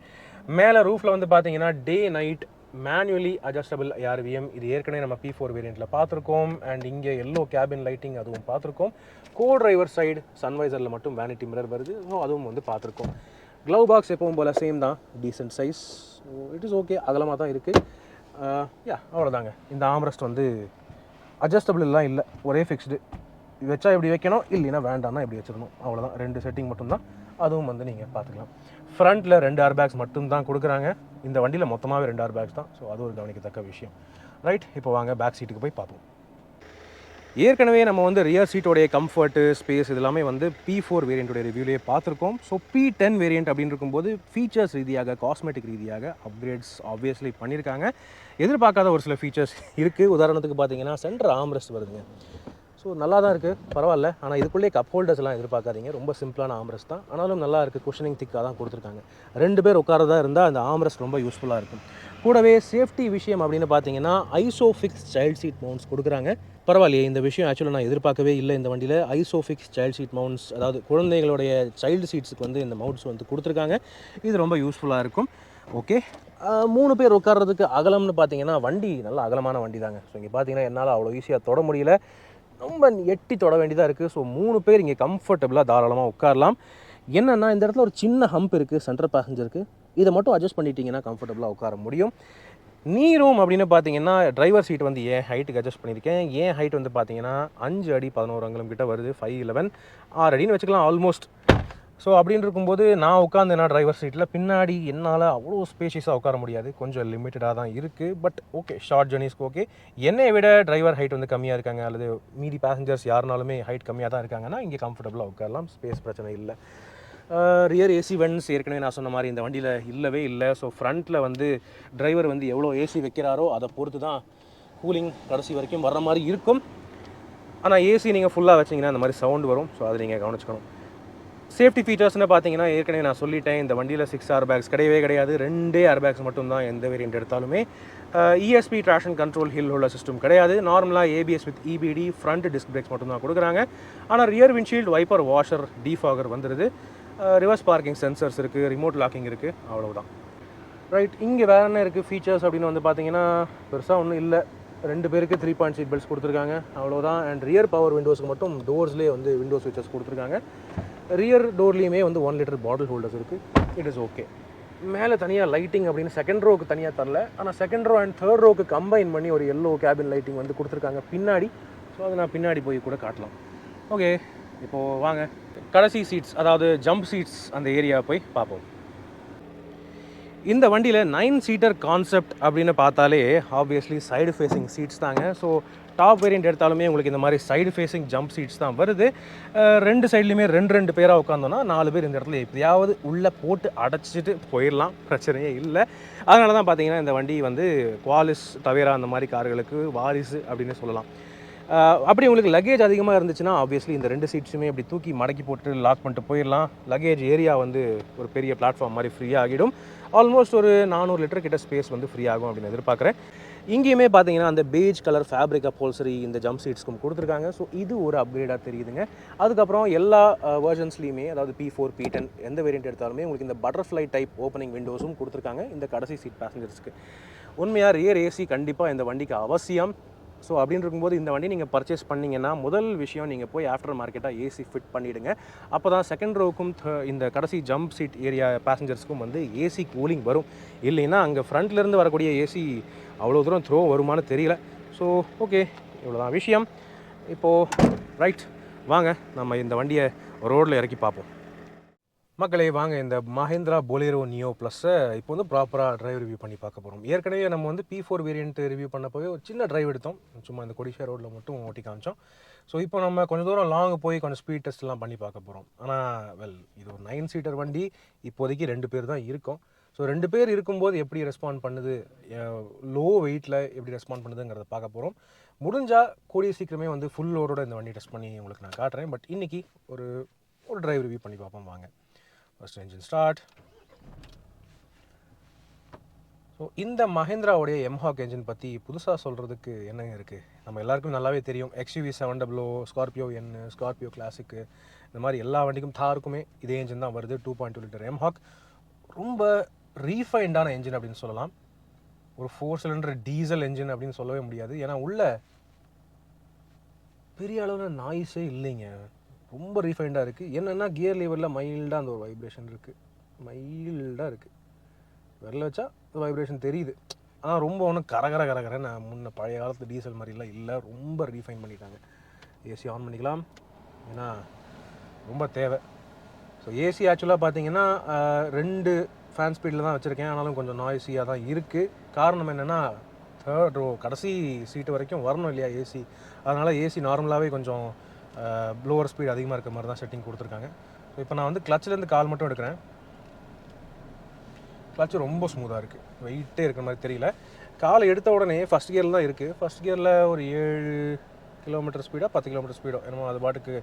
மேலே ரூஃபில் வந்து பார்த்தீங்கன்னா day night manually adjustable ARVM. இது ஏற்கனவே நம்ம P4 வேரியண்ட்டில் பார்த்துருக்கோம். அண்ட் இங்கே எல்லோ கேபின் லைட்டிங் அதுவும் பார்த்துருக்கோம். கோ டிரைவர் சைடு சன்வைசரில் மட்டும் வேனிட்டி மிரர் வருது, ஸோ அதுவும் வந்து பார்த்துருக்கோம். க்ளவ் பாக்ஸ் எப்பவும் போல் சேம் தான், decent size. It is okay, அகலமாக தான் இருக்குது. அவ்வளோதாங்க. இந்த ஆம்ரெஸ்ட் வந்து அட்ஜஸ்டபிள்லாம் இல்லை, ஒரே ஃபிக்ஸ்டு. வச்சா இப்படி வைக்கணும், இல்லைன்னா வேண்டாம்னா இப்படி வச்சிடணும், அவ்வளோதான். 2 செட்டிங் மட்டும்தான், அதுவும் வந்து நீங்கள் பார்த்துக்கலாம். ஃப்ரண்ட்டில் 2 ஏர்பேக்ஸ் மட்டும்தான் கொடுக்குறாங்க. இந்த வண்டியில் மொத்தமாகவே 2 ஏர்பேக்ஸ் தான். ஸோ அது ஒரு கவனிக்கத்தக்க விஷயம். ரைட், இப்போ வாங்க பேக் சீட்டுக்கு போய் பார்ப்போம். ஏற்கனவே நம்ம வந்து ரியர் சீட்டோடைய கம்ஃபர்ட்டு, ஸ்பேஸ் இதெல்லாமே வந்து P4 வேரியண்ட்டுடைய ரிவ்யூலேயே பார்த்துருக்கோம். ஸோ P10 வேரியண்ட் அப்படின்னு இருக்கும்போது ஃபீச்சர்ஸ் ரீதியாக, காஸ்மெட்டிக் ரீதியாக அப்கிரேட்ஸ் ஆப்வியஸ்லி பண்ணியிருக்காங்க. எதிர்பார்க்காத ஒரு சில ஃபீச்சர்ஸ் இருக்குது. உதாரணத்துக்கு பார்த்தீங்கன்னா சென்டர் ஆம்ரெஸ்ட் வருதுங்க. ஸோ நல்லா தான் இருக்குது, பரவாயில்ல. ஆனால் இதுக்குள்ளே கப் ஹோல்டர்ஸ்லாம் எதிர்பார்க்காதீங்க, ரொம்ப சிம்பிளான ஆம்ரெஸ்ட் தான். ஆனாலும் நல்லா இருக்குது, குஷனிங் திக்காக தான் கொடுத்துருக்காங்க. 2 பேர் உட்காரதா இருந்தால் அந்த ஆம்ரெஸ்ட் ரொம்ப யூஸ்ஃபுல்லாக இருக்கும். கூடவே சேஃப்டி விஷயம் அப்படின்னு பார்த்தீங்கன்னா ஐசோஃபிக்ஸ் சைல்ட் சீட் மவுண்ட்ஸ் கொடுக்குறாங்க. பரவாயில்லையே, இந்த விஷயம் ஆக்சுவலாக நான் எதிர்பார்க்கவே இல்லை இந்த வண்டியில். ஐசோஃபிக்ஸ் சைல்ட் சீட் மவுண்ட்ஸ், அதாவது குழந்தைகளுடைய சைல்டு சீட்ஸுக்கு வந்து இந்த மவுண்ட்ஸ் வந்து கொடுத்துருக்காங்க. இது ரொம்ப யூஸ்ஃபுல்லாக இருக்கும். ஓகே. 3 பேர் உட்கார்றதுக்கு அகலம்னு பார்த்தீங்கன்னா வண்டி நல்ல அகலமான வண்டி தாங்க. ஸோ இங்கே பார்த்தீங்கன்னா என்னால் அவ்வளோ ஈஸியாக தொட முடியல, ரொம்ப எட்டி தொட வேண்டியதாக இருக்குது. ஸோ 3 பேர் இங்கே கம்ஃபர்டபுளாக தாராளமாக உட்காரலாம். என்னென்னா இந்த இடத்துல ஒரு சின்ன ஹம்ப் இருக்குது சென்ட்ரல் பேசஞ்சருக்கு, இதை மட்டும் அட்ஜஸ்ட் பண்ணிட்டீங்கன்னா கம்ஃபர்டபுளாக உட்கார முடியும். நீ ரூம் அப்படின்னு பார்த்தீங்கன்னா டிரைவர் சீட் வந்து என் ஹைட்டுக்கு அட்ஜஸ்ட் பண்ணியிருக்கேன். என் ஹைட் வந்து பார்த்தீங்கன்னா 5 அடி 11 அங்குலம் கிட்ட வருது, 5'11", 6 அடின்னு வச்சுக்கலாம் ஆல்மோஸ்ட். ஸோ அப்படின்னு இருக்கும்போது நான் உட்காந்தேன்னா டிரைவர் சீட்டில் பின்னாடி என்னால் அவ்வளோ ஸ்பேஷியஸாக உட்கார முடியாது, கொஞ்சம் லிமிட்டடாக தான் இருக்குது. பட் ஓகே, ஷார்ட் ஜர்னிஸ்க்கு ஓகே. என்னை விட டிரைவர் ஹைட் வந்து கம்மியாக இருக்காங்க, அல்லது மீதி பேசஞ்சர்ஸ் யாருனாலுமே ஹைட் கம்மியாக தான் இருக்காங்கன்னா இங்கே கம்ஃபர்டபுளாக உட்காரலாம், ஸ்பேஸ் பிரச்சனை இல்லை. ரியர் ஏசி வென்ட்ஸ் ஏற்கனவே நான் சொன்ன மாதிரி இந்த வண்டியில் இல்லவே இல்லை. ஸோ ஃப்ரண்ட்டில் வந்து டிரைவர் வந்து எவ்வளோ ஏசி வைக்கிறாரோ அதை பொறுத்து தான் கூலிங் கடைசி வரைக்கும் வர்ற மாதிரி இருக்கும். ஆனால் ஏசி நீங்கள் ஃபுல்லாக வச்சிங்கன்னா இந்த மாதிரி சவுண்ட் வரும். ஸோ அதை நீங்கள் கவனிச்சுக்கணும். சேஃப்டி ஃபீச்சர்ஸ்னு பார்த்தீங்கன்னா ஏற்கனவே நான் சொல்லிட்டேன், இந்த வண்டியில் 6 ஏர்பேக்ஸ் கிடையவே கிடையாது, 2 ஏர்பேக்ஸ் மட்டும்தான் எந்த வேரியண்ட் எடுத்தாலுமே. ESP traction control hill holder system கிடையாது. நார்மலாக ABS with EBD front disc brakes மட்டும்தான் கொடுக்குறாங்க. ஆனால் rear windshield wiper washer defogger வந்துடுது. ரிவர்ஸ் பார்க்கிங் சென்சர்ஸ் இருக்குது, ரிமோட் லாக்கிங் இருக்குது, அவ்வளவுதான். ரைட், இங்கே வேறு என்ன இருக்குது ஃபீச்சர்ஸ் அப்படின்னு வந்து பார்த்தீங்கன்னா பெருசாக ஒன்றும் இல்லை. 2 பேருக்கு 3 பாயிண்ட் சீட் பெல்ட்ஸ் கொடுத்துருக்காங்க, அவ்வளோதான். அண்ட் ரியர் பவர் விண்டோஸ்க்கு மட்டும் டோர்ஸ்லேயே வந்து விண்டோ ஸ்விட்சஸ் கொடுத்துருக்காங்க. ரியர் டோர்லேயுமே வந்து 1 லிட்டர் பாட்டில் ஹோல்டர்ஸ் இருக்குது. It is okay. மேலே தனியாக லைட்டிங் அப்படின்னு செகண்ட் ரோக்கு தனியாக தரல, ஆனால் செகண்ட் ரோ அண்ட் தேர்ட் ரோக்கு கம்பைன் பண்ணி ஒரு எல்லோ கேபின் லைட்டிங் வந்து கொடுத்துருக்காங்க பின்னாடி. ஸோ அதை நான் பின்னாடி போய் கூட காட்டலாம். ஓகே, இப்போது வாங்க கடைசி சீட்ஸ், அதாவது ஜம்ப் சீட்ஸ் அந்த ஏரியாவை போய் பார்ப்போம். இந்த வண்டியில் 9 சீட்டர் கான்செப்ட் அப்படின்னு பார்த்தாலே ஆப்வியஸ்லி சைடு ஃபேஸிங் சீட்ஸ் தாங்க. ஸோ டாப் வேரியண்ட் எடுத்தாலுமே உங்களுக்கு இந்த மாதிரி சைடு ஃபேஸிங் ஜம்ப் சீட்ஸ் தான் வருது. ரெண்டு சைட்லேயுமே ரெண்டு பேராக உட்காந்தோன்னா 4 பேர் இந்த இடத்துல எப்படியாவது உள்ளே போட்டு அடைச்சிட்டு போயிடலாம், பிரச்சனையே இல்லை. அதனால தான் பார்த்தீங்கன்னா இந்த வண்டி வந்து குவாலிஸ் தவேரா அந்த மாதிரி கார்களுக்கு வாரிசு அப்படின்னு சொல்லலாம். அப்படி உங்களுக்கு லக்கேஜ் அதிகமாக இருந்துச்சுன்னா ஆப்வியஸ்லி இந்த 2 சீட்ஸுமே அப்படி தூக்கி மடக்கி போட்டு லாக் பண்ணிட்டு போயிடலாம். லக்கேஜ் ஏரியா வந்து ஒரு பெரிய பிளாட்ஃபார்ம் மாதிரி ஃப்ரீ ஆகிடும். ஆல்மோஸ்ட் ஒரு 400 லிட்டர் கிட்ட ஸ்பேஸ் வந்து ஃப்ரீ ஆகும் அப்படின்னு எதிர்பார்க்குறேன். இங்கேயுமே பார்த்தீங்கன்னா அந்த பேஜ் கலர் ஃபேப்ரிக் அப்போல்சரி இந்த ஜம்ப் சீட்ஸ்க்கும் கொடுத்துருக்காங்க. ஸோ இது ஒரு அப்கிரேடாக தெரியுதுங்க. அதுக்கப்புறம் எல்லா வெர்ஷன்ஸ்லையுமே, அதாவது P4 P10 எந்த வேரியண்ட் எடுத்தாலுமே உங்களுக்கு இந்த பட்டர்ஃப்ளை டைப் ஓப்பனிங் விண்டோஸும் கொடுத்துருக்காங்க இந்த கடைசி சீட் பேசஞ்சர்ஸ்க்கு. உண்மையாக ரியர் ஏசி கண்டிப்பாக இந்த வண்டிக்கு அவசியம். ஸோ அப்படின்னு இருக்கும்போது இந்த வண்டி நீங்கள் பர்ச்சேஸ் பண்ணிங்கன்னா முதல் விஷயம் நீங்கள் போய் ஆஃப்டர் மார்க்கெட்டாக ஏசி ஃபிட் பண்ணிவிடுங்க. அப்போ தான் செகண்ட் ரோவுக்கும் இந்த கடைசி ஜம்ப் சீட் ஏரியா பேசஞ்சர்ஸ்க்கும் வந்து ஏசி கூலிங் வரும். இல்லைன்னா அங்கே ஃப்ரண்ட்லேருந்து வரக்கூடிய ஏசி அவ்வளோ தூரம் த்ரோ வருமானு தெரியல. ஸோ ஓகே, இவ்வளோதான் விஷயம். இப்போது ரைட், வாங்க நம்ம இந்த வண்டியை ரோடில் இறக்கி பார்ப்போம். மக்களே வாங்க இந்த மஹேந்திரா பொலேரோ நியோ ப்ளஸ்ஸை இப்போ வந்து ப்ராப்பராக ட்ரைவ் ரிவ்யூ பண்ணி பார்க்க போகிறோம். ஏற்கனவே நம்ம வந்து P4 வேரியண்ட் ரிவ்யூ பண்ணப்போவே ஒரு சின்ன ட்ரைவ் எடுத்தோம், சும்மா இந்த கொடிஷா ரோட்டில் மட்டும் ஓட்டி காமிச்சோம். ஸோ இப்போ நம்ம கொஞ்சம் தூரம் லாங் போய் கொஞ்சம் ஸ்பீட் டெஸ்ட்லாம் பண்ணி பார்க்க போகிறோம். ஆனால் இது ஒரு 9 சீட்டர் வண்டி, இப்போதைக்கு 2 பேர் தான் இருக்கும். ஸோ 2 பேர் இருக்கும்போது எப்படி ரெஸ்பாண்ட் பண்ணுது, லோ வெயிட்டில் எப்படி ரெஸ்பாண்ட் பண்ணுதுங்கிறத பார்க்க போகிறோம். முடிஞ்சால் கூடிய சீக்கிரமே வந்து ஃபுல் லோடோட இந்த வண்டி டெஸ்ட் பண்ணி உங்களுக்கு நான் காட்டுறேன். பட் இன்றைக்கி ஒரு ட்ரைவ் ரிவ்யூ பண்ணி பார்ப்போம் வாங்க. First engine start. ஸோ இந்த மஹேந்திராவுடைய எம்ஹாக் என்ஜின் பற்றி புதுசாக சொல்கிறதுக்கு என்னங்க இருக்குது? நம்ம எல்லாருக்கும் நல்லாவே தெரியும். XUV 700, ஸ்கார்பியோ N, ஸ்கார்பியோ கிளாசிக்கு, இந்த மாதிரி எல்லா வண்டிக்கும் தாருக்குமே இதே என்ஜின் தான் வருது. 2.2 லிட்டர் எம்ஹாக். ரொம்ப ரீஃபைண்டான என்ஜின் அப்படின்னு சொல்லலாம். ஒரு 4 சிலிண்டர் டீசல் என்ஜின் அப்படின்னு சொல்லவே முடியாது. ஏன்னா உள்ள பெரிய அளவில் நாய்ஸே இல்லைங்க. ரொம்ப ரீஃபைண்டாக இருக்குது. என்னென்னா கியர் லீவரில் மைல்டாக அந்த ஒரு வைப்ரேஷன் இருக்குது. மைல்டாக இருக்குது. விரல வச்சா வைப்ரேஷன் தெரியுது. ஆனால் ரொம்ப ஒன்றும் கரகரன்னு முன்ன பழைய காலத்து டீசல் மாதிரிலாம் இல்லை. ரொம்ப ரீஃபைன் பண்ணிட்டாங்க. ஏசி ஆன் பண்ணிக்கலாம், ஏன்னா ரொம்ப தேவை. ஸோ ஏசி ஆக்சுவலாக பார்த்தீங்கன்னா 2 ஃபேன் ஸ்பீடில் தான் வச்சுருக்கேன். ஆனாலும் கொஞ்சம் நாய்ஸியாக தான் இருக்குது. காரணம் என்னென்னா தேர்ட் ரோ கடைசி சீட்டு வரைக்கும் வரணும் இல்லையா ஏசி. அதனால் ஏசி நார்மலாகவே கொஞ்சம் ப்ளோவர் ஸ்பீட் அதிகமாக இருக்கிற மாதிரி தான் செட்டிங் கொடுத்துருக்காங்க. ஸோ இப்போ நான் வந்து கிளச்சிலேருந்து கால் மட்டும் எடுக்கிறேன். கிளச்சு ரொம்ப ஸ்மூத்தாக இருக்குது, வெயிட்டே இருக்கிற மாதிரி தெரியல. கால் எடுத்த உடனே ஃபஸ்ட் கியரில் தான் இருக்குது. ஃபஸ்ட் கியரில் ஒரு 7 கிலோமீட்டர் ஸ்பீடோ 10 கிலோமீட்டர் ஸ்பீடோ என்னமோ அது பாட்டுக்கு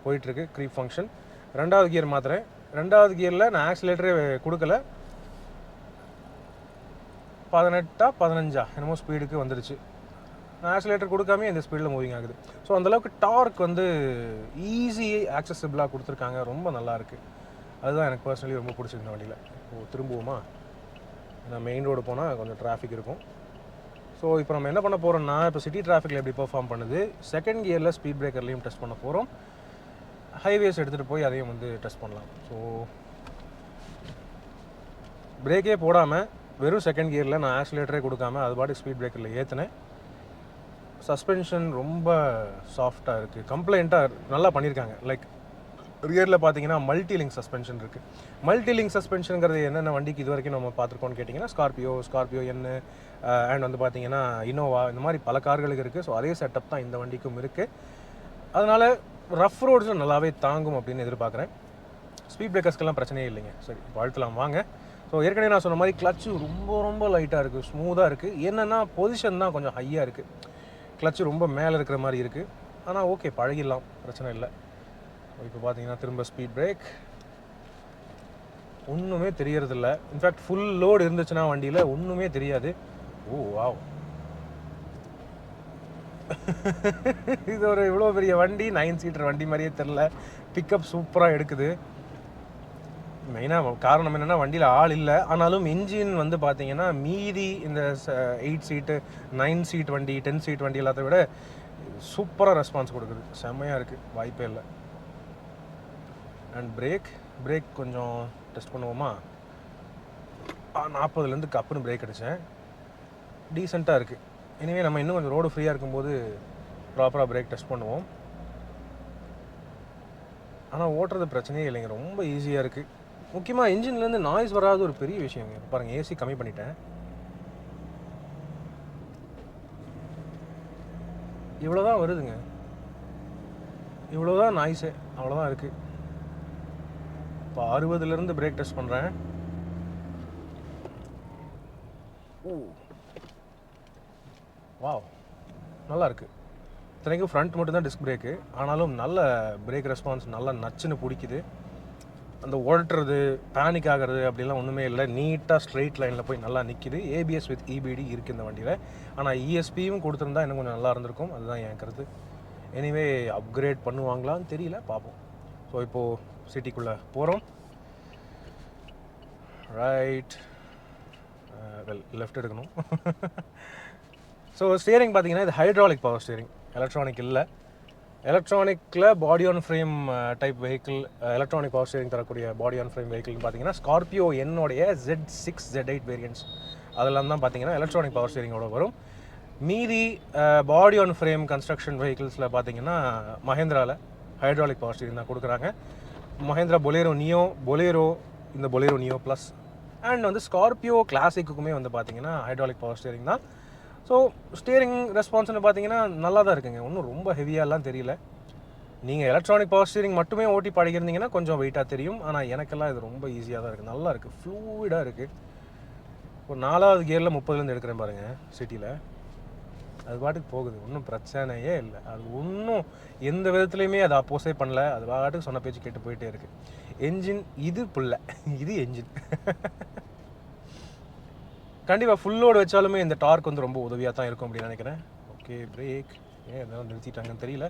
போயிட்டுருக்கு, க்ரீப் ஃபங்க்ஷன். 2வது கியர் மாற்றுறேன். 2வது கியரில் நான் ஆக்சிலேட்டரே கொடுக்கல, 18-15 என்னமோ ஸ்பீடுக்கு வந்துடுச்சு. நான் ஆக்சிலேட்டர் கொடுக்காமே இந்த ஸ்பீடில் மூவிங் ஆகுது. ஸோ அந்தளவுக்கு டார்க் வந்து ஈஸி ஆக்சசிபிளாக கொடுத்துருக்காங்க. ரொம்ப நல்லாயிருக்கு. அதுதான் எனக்கு பர்சனலி ரொம்ப பிடிச்சிருந்த வண்டியில். இப்போது திரும்புவோமா? நான் மெயின் ரோடு போனால் கொஞ்சம் டிராஃபிக் இருக்கும். ஸோ இப்போ நம்ம என்ன பண்ண போகிறோம்னா, இப்போ சிட்டி டிராஃபிக்கில் எப்படி பெர்ஃபார்ம் பண்ணுது, செகண்ட் கியரில் ஸ்பீட் பிரேக்கர்லேயும் டெஸ்ட் பண்ண போகிறோம். ஹைவேஸ் எடுத்துகிட்டு போய் அதையும் வந்து டெஸ்ட் பண்ணலாம். ஸோ பிரேக்கே போடாமல் வெறும் செகண்ட் கியரில் நான் ஆக்சிலேட்டரே கொடுக்காம அது பாட்டு ஸ்பீட் பிரேக்கரில் ஏற்றினேன். சஸ்பென்ஷன் ரொம்ப சாஃப்டாக இருக்குது. கம்ப்ளைண்ட்டாக நல்லா பண்ணியிருக்காங்க. லைக் ரியரில் பார்த்தீங்கன்னா மல்டி லிங்க் சஸ்பென்ஷன் இருக்குது. மல்டி லிங்க் சஸ்பென்ஷனுங்கிறது என்னென்ன வண்டிக்கு இது வரைக்கும் நம்ம பார்த்துருக்கோன்னு கேட்டிங்கன்னா ஸ்கார்பியோ N அண்ட் வந்து பார்த்தீங்கன்னா இனோவா, இந்த மாதிரி பல கார்களுக்கு இருக்குது. ஸோ அதே செட்டப் தான் இந்த வண்டிக்கும் இருக்குது. அதனால் ரஃப் ரோட்ஸும் நல்லாவே தாங்கும் அப்படின்னு எதிர்பார்க்குறேன். ஸ்பீட் பிரேக்கர்ஸ்க்கெல்லாம் பிரச்சனையே இல்லைங்க. சரி, வாழ்த்தலாம் வாங்க. ஸோ ஏற்கனவே நான் சொன்ன மாதிரி கிளச்சு ரொம்ப லைட்டாக இருக்குது, ஸ்மூத்தாக இருக்குது. என்னென்னா பொசிஷன் தான் கொஞ்சம் ஹையாக இருக்குது. கிளச்சு ரொம்ப மேலே இருக்கிற மாதிரி இருக்குது. ஆனால் ஓகே, பழகிடலாம், பிரச்சனை இல்லை. இப்போ பார்த்தீங்கன்னா திரும்ப ஸ்பீட் பிரேக், ஒன்றுமே தெரியறதில்ல. இன்ஃபேக்ட் ஃபுல் லோடு இருந்துச்சுன்னா வண்டியில் ஒன்றுமே தெரியாது. ஓ வாவ், இது ஒரு இவ்வளோ பெரிய வண்டி, 9 சீட்டர் வண்டி மாதிரியே தெரில. பிக்கப் சூப்பராக எடுக்குது. மெயினாக காரணம் என்னென்னா வண்டியில் ஆள் இல்லை. ஆனாலும் இன்ஜின் வந்து பார்த்தீங்கன்னா மீதி இந்த 8 சீட்டு 9 சீட் வண்டி 10 சீட் வண்டி எல்லாத்த விட சூப்பராக ரெஸ்பான்ஸ் கொடுக்குது. செம்மையாக இருக்குது, வாய்ப்பே இல்லை. அண்ட் பிரேக் கொஞ்சம் டெஸ்ட் பண்ணுவோமா? 40லேருந்து கப்புன்னு பிரேக் அடித்தேன். டீசெண்டாக இருக்குது. இனிமேல் நம்ம இன்னும் கொஞ்சம் ரோடு ஃப்ரீயாக இருக்கும்போது ப்ராப்பராக பிரேக் டெஸ்ட் பண்ணுவோம். ஆனால் ஓட்டுறது பிரச்சனையே இல்லைங்க, ரொம்ப ஈஸியாக இருக்குது. முக்கியமாக இன்ஜின்லேருந்து நாய்ஸ் வராத ஒரு பெரிய விஷயங்க. பாருங்கள், ஏசி கம்மி பண்ணிட்டேன். இவ்வளோதான் வருதுங்க, இவ்வளோதான் நாய்ஸே, அவ்வளோதான் இருக்குது. இப்போ 60லேருந்து பிரேக் டெஸ்ட் பண்ணுறேன். வாவ், நல்லா இருக்குது. இத்தனைக்கும் ஃப்ரண்ட் மட்டும் தான் டிஸ்க் பிரேக்கு, ஆனாலும் நல்ல பிரேக் ரெஸ்பான்ஸ், நல்லா நச்சுன்னு பிடிக்குது. அந்த ஓட்டுறது, பேனிக் ஆகிறது அப்படிலாம் ஒன்றுமே இல்லை. நீட்டாக ஸ்ட்ரெயிட் லைனில் போய் நல்லா நிற்கிது. ஏபிஎஸ் வித் இபிடி இருக்குது இந்த வண்டியில். ஆனால் இஎஸ்பியும் கொடுத்துருந்தா இன்னும் கொஞ்சம் நல்லா இருந்திருக்கும், அதுதான் என் கருத்து. எனிவே அப்கிரேட் பண்ணுவாங்களான்னு தெரியல, பார்ப்போம். ஸோ இப்போது சிட்டிக்குள்ளே போகிறோம். ரைட், லெஃப்ட் எடுக்கணும். ஸோ ஸ்டியரிங் பார்த்தீங்கன்னா இது ஹைட்ராலிக் பவர் ஸ்டியரிங், எலக்ட்ரானிக் இல்லை. எலக்ட்ரானிக்கில் body on frame type vehicle, electronic power steering தரக்கூடிய பாடி ஆன் ஃப்ரேம் வெஹிக்கிள்னு பார்த்தீங்கன்னா ஸ்கார்பியோ என்னோடைய Z6 Z8 வேரியன்ட்ஸ் அதெல்லாம் தான் பார்த்தீங்கன்னா எலக்ட்ரானிக் பவர் ஸ்டியரிங்கோட வரும். மீதி பாடி ஆன் ஃப்ரேம் கன்ஸ்ட்ரக்ஷன் வெஹிக்கிள்ஸில் பார்த்தீங்கன்னா மஹேந்திராவில் ஹைட்ராலிக் பவர் ஸ்டியரிங் தான் கொடுக்குறாங்க. மஹேந்திரா பொலேரோ நியோ, இந்த பொலேரோ நியோ ப்ளஸ் அண்ட் வந்து ஸ்கார்பியோ கிளாசிக்குமே வந்து பார்த்தீங்கன்னா ஹைட்ராலிக் பவர் ஸ்டியரிங் தான். ஸோ ஸ்டியரிங் ரெஸ்பான்ஸ்னு பார்த்தீங்கன்னா நல்லா தான் இருக்குங்க, ஒன்றும் ரொம்ப ஹெவியாலாம் தெரியல. நீங்கள் எலக்ட்ரானிக் பவர் ஸ்டியரிங் மட்டுமே ஓட்டி பழகிருந்தீங்கன்னா கொஞ்சம் வெயிட்டாக தெரியும், ஆனால் எனக்கெல்லாம் இது ரொம்ப ஈஸியாக தான் இருக்குது, நல்லா இருக்குது, ஃப்ளூயிடாக இருக்குது. ஒரு 4வது கியரில் 30லேருந்து எடுக்கிறேன் பாருங்கள் சிட்டியில், அது பாட்டுக்கு போகுது, ஒன்றும் பிரச்சனையே இல்லை. அது ஒன்றும் எந்த விதத்துலையுமே அது அப்போஸே பண்ணல, அது பாட்டுக்கு சொன்ன பேச்சு கேட்டு போயிட்டே இருக்குது. என்ஜின் இது புல்லை, இது என்ஜின். கண்டிப்பாக ஃபுல் லோடு வச்சாலுமே இந்த டார்க் வந்து ரொம்ப உதவியாக தான் இருக்கும் அப்படின்னு நினைக்கிறேன். ஓகே, பிரேக் ஏன் எதாவது நிறுத்திட்டாங்கன்னு தெரியல.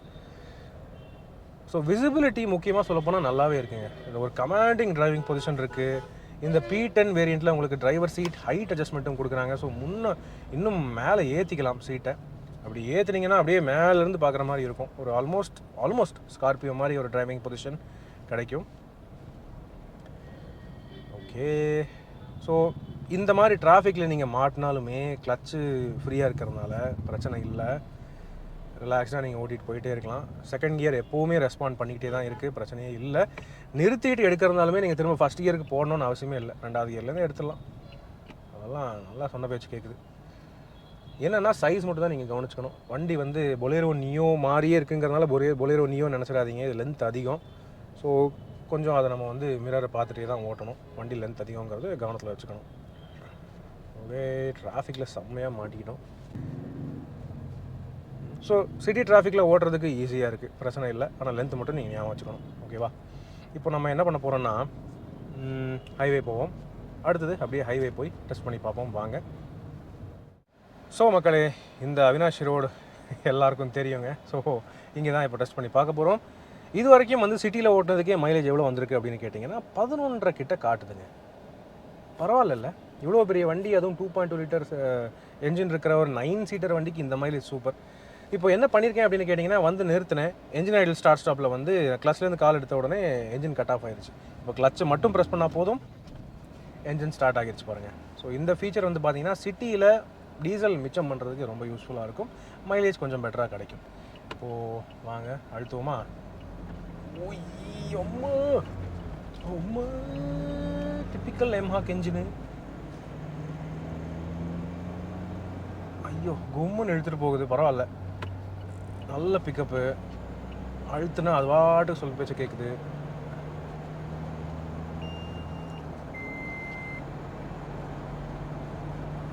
ஸோ விசிபிலிட்டி முக்கியமாக சொல்லப்போனால் நல்லாவே இருக்குங்க. இதில் ஒரு கமாண்டிங் டிரைவிங் பொசிஷன் இருக்குது. இந்த P10 வேரியண்ட்டில் உங்களுக்கு டிரைவர் சீட் ஹைட் அட்ஜஸ்ட்மெண்ட்டும் கொடுக்குறாங்க. ஸோ இன்னும் மேலே ஏற்றிக்கலாம் சீட்டை. அப்படி ஏற்றுனீங்கன்னா அப்படியே மேலேருந்து பார்க்குற மாதிரி இருக்கும். ஒரு ஆல்மோஸ்ட் ஸ்கார்பியோ மாதிரி ஒரு டிரைவிங் பொசிஷன் கிடைக்கும். ஓகே, ஸோ இந்த மாதிரி டிராஃபிக்கில் நீங்கள் மாட்டினாலுமே கிளச்சு ஃப்ரீயாக இருக்கிறதுனால பிரச்சனை இல்லை, ரிலாக்ஸாக நீங்கள் ஓட்டிகிட்டு போயிட்டே இருக்கலாம். செகண்ட் கியர் எப்போவுமே ரெஸ்பாண்ட் பண்ணிக்கிட்டே தான் இருக்குது, பிரச்சனையே இல்லை. நிறுத்திட்டு எடுக்கிறதுனாலுமே நீங்கள் திரும்ப ஃபஸ்ட் கியருக்கு போடணுன்னு அவசியமே இல்லை, 2வது கியர்லேருந்து எடுத்துடலாம். அதெல்லாம் நல்லா சொன்ன பேச்சு கேட்குது. என்னென்னா சைஸ் மட்டும் தான் நீங்கள் கவனிச்சுக்கணும். வண்டி வந்து பொலேரோ நியோ மாதிரியே இருக்குங்கிறதுனால பொலேரோ நியோ நினச்சிடாதீங்க, இது லென்த் அதிகம். ஸோ கொஞ்சம் அதை நம்ம வந்து மிரரை பார்த்துட்டே தான் ஓட்டணும். வண்டி லென்த் அதிகங்கிறது கவனத்தில் வச்சுக்கணும். ஒரே டிராஃபிக்கில் செம்மையாக மாட்டிக்கிட்டோம். ஸோ சிட்டி டிராஃபிக்கில் ஓட்டுறதுக்கு ஈஸியாக இருக்குது, பிரச்சனை இல்லை. ஆனால் லென்த்து மட்டும் நீங்கள் ஞாபகம் வச்சுக்கணும், ஓகேவா? இப்போ நம்ம என்ன பண்ண போகிறோன்னா ஹைவே போவோம். அடுத்தது அப்படியே ஹைவே போய் டெஸ்ட் பண்ணி பார்ப்போம், வாங்க. ஸோ மக்களே, இந்த அவினாஷி ரோடு எல்லாருக்கும் தெரியுங்க. ஸோ இங்கே தான் இப்போ டெஸ்ட் பண்ணி பார்க்க போகிறோம். இது வரைக்கும் வந்து சிட்டியில் ஓட்டுறதுக்கே மைலேஜ் எவ்வளோ வந்திருக்கு அப்படின்னு கேட்டிங்கன்னா 11.5 கிட்ட காட்டுதுங்க. பரவாயில்ல, இவ்வளோ பெரிய வண்டி, அதுவும் 2.2 லிட்டர்ஸ் என்ஜின் இருக்கிற ஒரு 9 சீட்டர் வண்டிக்கு இந்த மைலேஜ் சூப்பர். இப்போ என்ன பண்ணியிருக்கேன் அப்படின்னு கேட்டிங்கன்னா, வந்து நிறுத்தினேன், என்ஜின் ஐடில் ஸ்டாப்பில் வந்து கிளச்லேருந்து கால் எடுத்த உடனே என்ஜின் கட் ஆஃப் ஆயிடுச்சு. இப்போ கிளச்சை மட்டும் ப்ரெஸ் பண்ணால் போதும், என்ஜின் ஸ்டார்ட் ஆகிடுச்சு பாருங்கள். ஸோ இந்த ஃபீச்சர் வந்து பார்த்திங்கன்னா சிட்டியில் டீசல் மிச்சம் பண்ணுறதுக்கு ரொம்ப யூஸ்ஃபுல்லாக இருக்கும், மைலேஜ் கொஞ்சம் பெட்டராக கிடைக்கும். இப்போது வாங்க அழுத்துவோமா. Typical mHawk engine. ஐயோ, கும்முன்னு இழுத்துட்டு போகுது, பரவாயில்ல, நல்ல பிக்கப்பு. அழுத்துனா அது பாட்டுக்கு சொல்ல பேச்ச கேட்குது.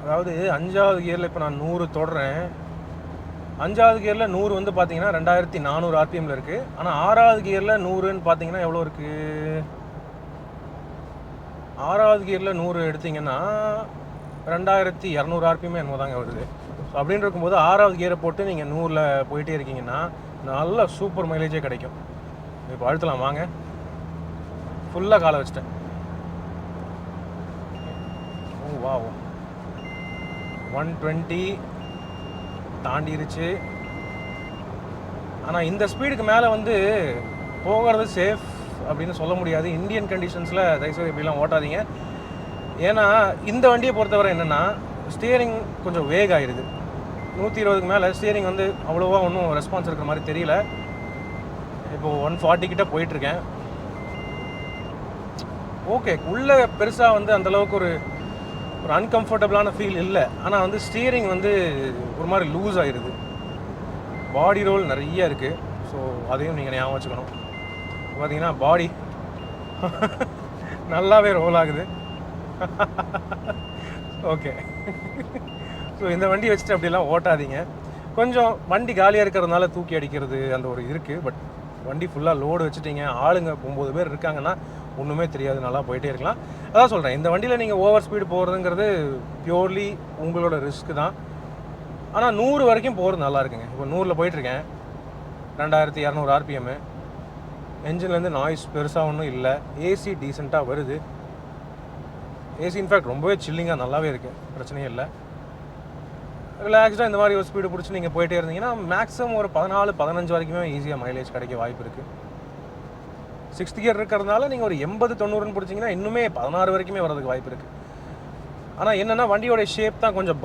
அதாவது 5வது கியரில் இப்போ நான் 100 தொடறேன். 5வது கியரில் 100 வந்து பார்த்தீங்கன்னா 2400 ஆர்பிஎம்மில் இருக்குது. ஆனால் 6வது கியரில் 100ன்னு பார்த்தீங்கன்னா எவ்வளோ இருக்குது? 6வது கியரில் 100 எடுத்திங்கன்னா 2200 ஆர்பிஎம் என்னமோ தாங்க வருது. ஸோ அப்படின்னு இருக்கும்போது 6வது கியரை போட்டு நீங்கள் 100ல் போயிட்டே இருக்கீங்கன்னா நல்ல சூப்பர் மைலேஜே கிடைக்கும். இப்போ அழுத்தலாம் வாங்க. ஃபுல்லாக காலை வச்சிட்டேன். ஓ வா, 120 தாண்டிருச்சு. ஆனால் இந்த ஸ்பீடுக்கு மேலே வந்து போகிறது சேஃப் அப்படின்னு சொல்ல முடியாது. இந்தியன் கண்டிஷன்ஸில் தயவுசெய்து இப்படிலாம் ஓட்டாதீங்க. ஏன்னா இந்த வண்டியை பொறுத்தவரை என்னென்னா ஸ்டியரிங் கொஞ்சம் வேக் ஆகிடுது. 120க்கு மேலே ஸ்டியரிங் வந்து அவ்வளோவா ஒன்றும் ரெஸ்பான்ஸ் இருக்கிற மாதிரி தெரியல. இப்போ இப்போது 140 கிட்ட போயிட்டுருக்கேன். ஓகே, உள்ளே பெருசாக வந்து அந்தளவுக்கு ஒரு அன்கம்ஃபர்டபுளான ஃபீல் இல்லை. ஆனால் வந்து ஸ்டீரிங் வந்து ஒரு மாதிரி லூஸ் ஆகிடுது. பாடி ரோல் நிறைய இருக்குது. ஸோ அதையும் நீங்கள் ஞாபகம் வச்சுக்கணும். பார்த்தீங்கன்னா பாடி நல்லாவே ரோல் ஆகுது. ஓகே, ஸோ இந்த வண்டி வச்சுட்டு அப்படிலாம் ஓட்டாதீங்க. கொஞ்சம் வண்டி காலியாக இருக்கிறதுனால தூக்கி அடிக்கிறது அந்த ஒரு இருக்குது. பட் வண்டி ஃபுல்லாக லோடு வச்சுட்டீங்க, ஆளுங்க 9 பேர் இருக்காங்கன்னா ஒன்றுமே தெரியாது, நல்லா போயிட்டே இருக்கலாம். அதான் சொல்கிறேன், இந்த வண்டியில் நீங்கள் ஓவர் ஸ்பீடு போகிறதுங்கிறது பியூர்லி உங்களோட ரிஸ்க்கு தான். ஆனால் 100 வரைக்கும் போகிறது நல்லா இருக்குங்க. இப்போ 100ல் போயிட்டுருக்கேன், 2200 RPM. என்ஜின்லேருந்து நாய்ஸ் பெருசாக ஒன்றும் இல்லை. ஏசி டீசெண்டாக வருது. ஏசி இன்ஃபேக்ட் ரொம்பவே சில்லிங்காக நல்லாவே இருக்குது, பிரச்சனையே இல்லை. ரிலாக்ஸ்டாக இந்த மாதிரி ஒரு ஸ்பீடு பிடிச்சி நீங்கள் போயிட்டே இருந்தீங்கன்னா மேக்ஸிமம் ஒரு 14-15 வரைக்குமே ஈஸியாக மைலேஜ் கிடைக்க வாய்ப்பு இருக்குது. 6th கியர் இருக்கிறதுனால நீங்கள் ஒரு 80-90ன்னு பிடிச்சிங்கன்னா இன்னுமே 16 வரைக்குமே வரதுக்கு வாய்ப்பு இருக்குது. ஆனால் என்னென்னா வண்டியோட ஷேப் தான் கொஞ்சம்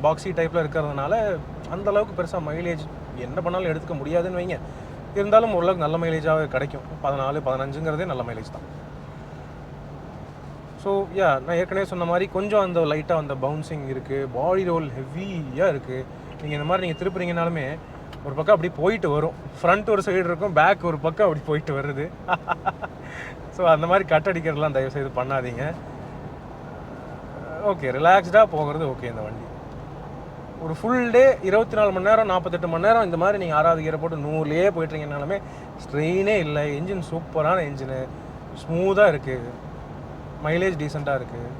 பாக்ஸி டைப்பில் இருக்கிறதுனால அந்தளவுக்கு பெருசாக மைலேஜ் என்ன பண்ணாலும் எடுத்துக்க முடியாதுன்னு வைங்க. இருந்தாலும் ஓரளவுக்கு நல்ல மைலேஜாக கிடைக்கும். 14-15ங்கிறதே நல்ல மைலேஜ் தான். ஸோ யா, நான் ஏற்கனவே சொன்ன மாதிரி கொஞ்சம் அந்த லைட்டாக அந்த பவுன்சிங் இருக்குது, பாடி ரோல் ஹெவியாக இருக்குது. நீங்கள் இந்த மாதிரி நீங்கள் திருப்புறீங்கனாலுமே ஒரு பக்கம் அப்படி போயிட்டு வரும். ஃப்ரண்ட் ஒரு சைடு இருக்கும், பேக் ஒரு பக்கம் அப்படி போயிட்டு வருது. ஸோ அந்த மாதிரி கட் அடிக்கிறதுலாம் தயவுசெய்து பண்ணாதீங்க. ஓகே, ரிலாக்ஸ்டாக போகிறது ஓகே. இந்த வண்டி ஒரு ஃபுல் டே 24 மணி நேரம் 48 மணி நேரம் இந்த மாதிரி நீங்கள் 6வது கியரை போட்டு 100லேயே போய்ட்டுருங்கனாலுமே ஸ்ட்ரெயினே இல்லை. என்ஜின் சூப்பரான என்ஜினு, ஸ்மூத்தாக இருக்குது, மைலேஜ் டீசெண்டாக இருக்குது.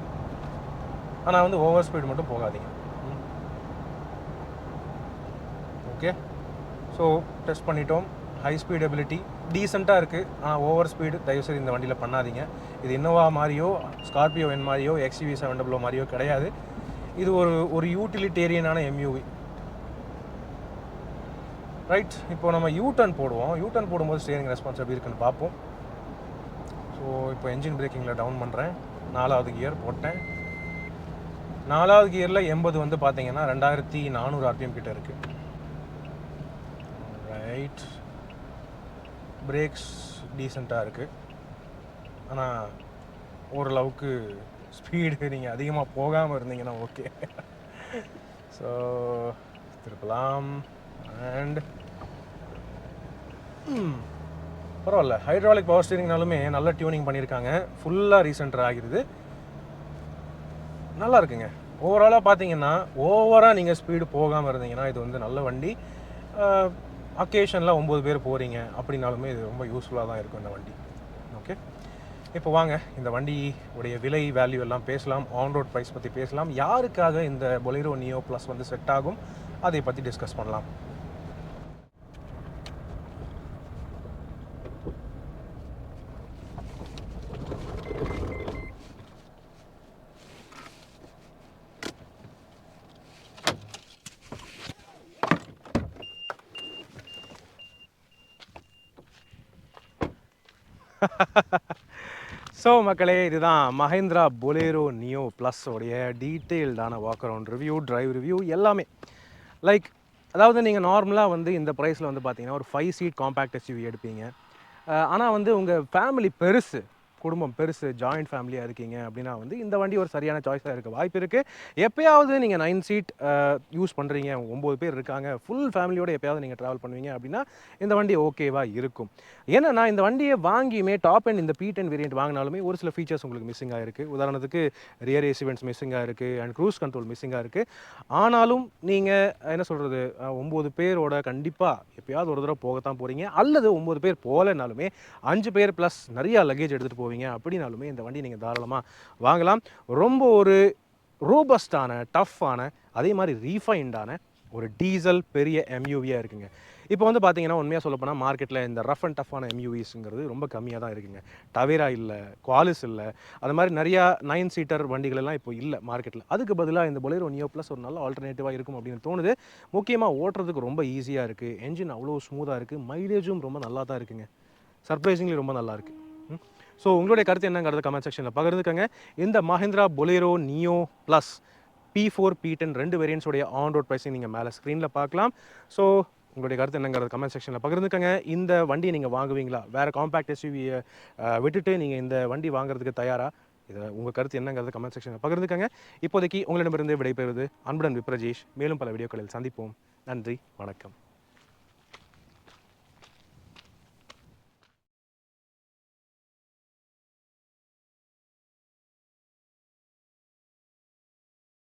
ஆனால் வந்து ஓவர் ஸ்பீடு மட்டும் போகாதீங்க. ஓகே, ஸோ டெஸ்ட் பண்ணிட்டோம். ஹை ஸ்பீட் எபிலிட்டி டீசெண்டாக இருக்குது. ஆனால் ஓவர் ஸ்பீடு தயவுசெய்து இந்த வண்டியில் பண்ணாதீங்க. இது இன்னோவா மாதிரியோ ஸ்கார்பியோ என் மாதிரியோ XUV 700 மாதிரியோ கிடையாது. இது ஒரு யூட்டிலிட்டேரியனான எம்யூவி. ரைட், இப்போ நம்ம யூ-டர்ன் போடுவோம். யூ-டர்ன் போடும்போது ஸ்டீரிங் ரெஸ்பான்ஸ் எப்படி இருக்குன்னு பார்ப்போம். ஸோ இப்போ என்ஜின் பிரேக்கிங்கில் டவுன் பண்ணுறேன். 4வது கியர் போட்டேன். 4வது கியரில் 80 வந்து பார்த்தீங்கன்னா 2400 RPM கிட்ட இருக்குது. ரைட், பிரேக்ஸ் டீசெண்டாக இருக்குது. ஆனால் ஓரளவுக்கு ஸ்பீடு நீங்கள் அதிகமாக போகாமல் இருந்தீங்கன்னா ஓகே. ஸோ திருப்பலாம். அண்ட் பரவாயில்ல, ஹைட்ராலிக் பவர் ஸ்டீரிங்னாலுமே நல்ல டியூனிங் பண்ணியிருக்காங்க. ஃபுல்லாக ரீசெண்டர் ஆகிடுது, நல்லா இருக்குங்க. ஓவராலாக பார்த்தீங்கன்னா ஓவராக நீங்கள் ஸ்பீடு போகாமல் இருந்தீங்கன்னா இது வந்து நல்ல வண்டி. அக்கேஷனில் 9 பேர் போகிறீங்க அப்படின்னாலுமே இது ரொம்ப யூஸ்ஃபுல்லாக தான் இருக்கும் இந்த வண்டி. ஓகே, இப்போ வாங்க இந்த வண்டி உடைய விலை வேல்யூ எல்லாம் பேசலாம். ஆன் ரோட் ப்ரைஸ் பற்றி பேசலாம். யாருக்காக இந்த பொலேரோ நியோ ப்ளஸ் வந்து செட் ஆகும் அதை பற்றி டிஸ்கஸ் பண்ணலாம். ஸோ மக்களே, இதுதான் மஹேந்திரா பொலேரோ நியோ ப்ளஸ் உடைய டீட்டெயில்டான walk around review, drive review எல்லாமே. லைக் அதாவது நீங்கள் நார்மலாக வந்து இந்த ப்ரைஸில் வந்து பார்த்தீங்கன்னா ஒரு 5 சீட் காம்பேக்ட் SUV எடுப்பீங்க. ஆனால் வந்து உங்கள் ஃபேமிலி பெருசு, குடும்பம் பெருசு, ஜாயிண்ட் ஃபேமிலியாக இருக்கீங்க அப்படின்னா வந்து இந்த வண்டி ஒரு சரியான சாய்ஸாக இருக்க வாய்ப்பு இருக்குது. எப்போயாவது நீங்கள் 9 சீட் யூஸ் பண்ணுறீங்க, 9 பேர் இருக்காங்க, ஃபுல் ஃபேமிலியோடு எப்போயாவது நீங்கள் ட்ராவல் பண்ணுவீங்க அப்படின்னா இந்த வண்டி ஓகேவாக இருக்கும். ஏன்னா இந்த வண்டியை வாங்கியுமே டாப் அண்ட் இந்த P10 வேரியண்ட் வாங்கினாலுமே ஒரு சில ஃபீச்சர்ஸ் உங்களுக்கு மிஸ்ஸிங்காக இருக்குது. உதாரணத்துக்கு ரியர் ஏசி வென்ட்ஸ் மிஸ்ஸிங்காக இருக்குது அண்ட் க்ரூஸ் கண்ட்ரோல் மிஸ்ஸிங்காக இருக்குது. ஆனாலும் நீங்கள் என்ன சொல்கிறது, 9 பேரோட கண்டிப்பாக எப்போயாவது ஒரு தடவை போகத்தான் போகிறீங்க. அல்லது 9 பேர் போகலைனாலுமே 5 பேர் ப்ளஸ் நிறையா லக்கேஜ் எடுத்துகிட்டு போவீங்க அப்படின்னாலுமே இந்த வண்டி நீங்கள் தாராளமாக வாங்கலாம். ரொம்ப ஒரு ரோபஸ்டான, டஃப்பான, அதே மாதிரி ரீஃபைண்டான ஒரு டீசல் பெரிய எம்யூவியாக இருக்குங்க. இப்போ வந்து பார்த்தீங்கன்னா உண்மையாக சொல்லப்போனால் மார்க்கெட்டில் இந்த ரஃப் அண்ட் டஃப்பான எம்யூவிஸுங்கிறது ரொம்ப கம்மியாக தான் இருக்குங்க. டவேரா இல்லை, குவாலிஸ் இல்லை, அது மாதிரி நிறையா 9 சீட்டர் வண்டிகள் எல்லாம் இப்போ இல்லை மார்க்கெட்டில். அதுக்கு பதிலாக இந்த பொலேரோ நியோ ப்ளஸ் ஒரு நல்ல ஆல்டர்னேட்டிவாக இருக்கும் அப்படின்னு தோணுது. முக்கியமாக ஓட்டுறதுக்கு ரொம்ப ஈஸியாக இருக்குது, என்ஜின் அவ்வளோ ஸ்மூத்தாக இருக்குது, மைலேஜும் ரொம்ப நல்லா தான் இருக்குங்க. சர்ப்ரைசிங்லி ரொம்ப நல்லா இருக்குது. ஸோ உங்களுடைய கருத்து என்னங்கிறத கமெண்ட் செக்ஷனில் பகிர்ந்துக்கங்க. இந்த Mahindra Bolero Neo plus P4 P10 2 வேரியன்ட்ஸோடைய ஆன் ரோட் ப்ரைஸிங் நீங்கள் மேலே ஸ்க்ரீனில் பார்க்கலாம். ஸோ உங்களுடைய கருத்து என்னங்கிறது கமெண்ட் செக்ஷனில் பகிர்ந்துக்கங்க. இந்த வண்டியை நீங்கள் வாங்குவீங்களா? வேறு காம்பேக்ட் எஸ்யூவியை விட்டுட்டு நீங்கள் இந்த வண்டி வாங்குறதுக்கு தயாரா? இதை உங்கள் கருத்து என்னங்கிறது கமெண்ட் செக்ஷனில் பகிர்ந்துக்கங்க. இப்போதைக்கு உங்களிடமிருந்து விடைபெறுவது அன்புடன் விப்ரஜேஷ். மேலும் பல வீடியோக்களில் சந்திப்போம். நன்றி, வணக்கம்.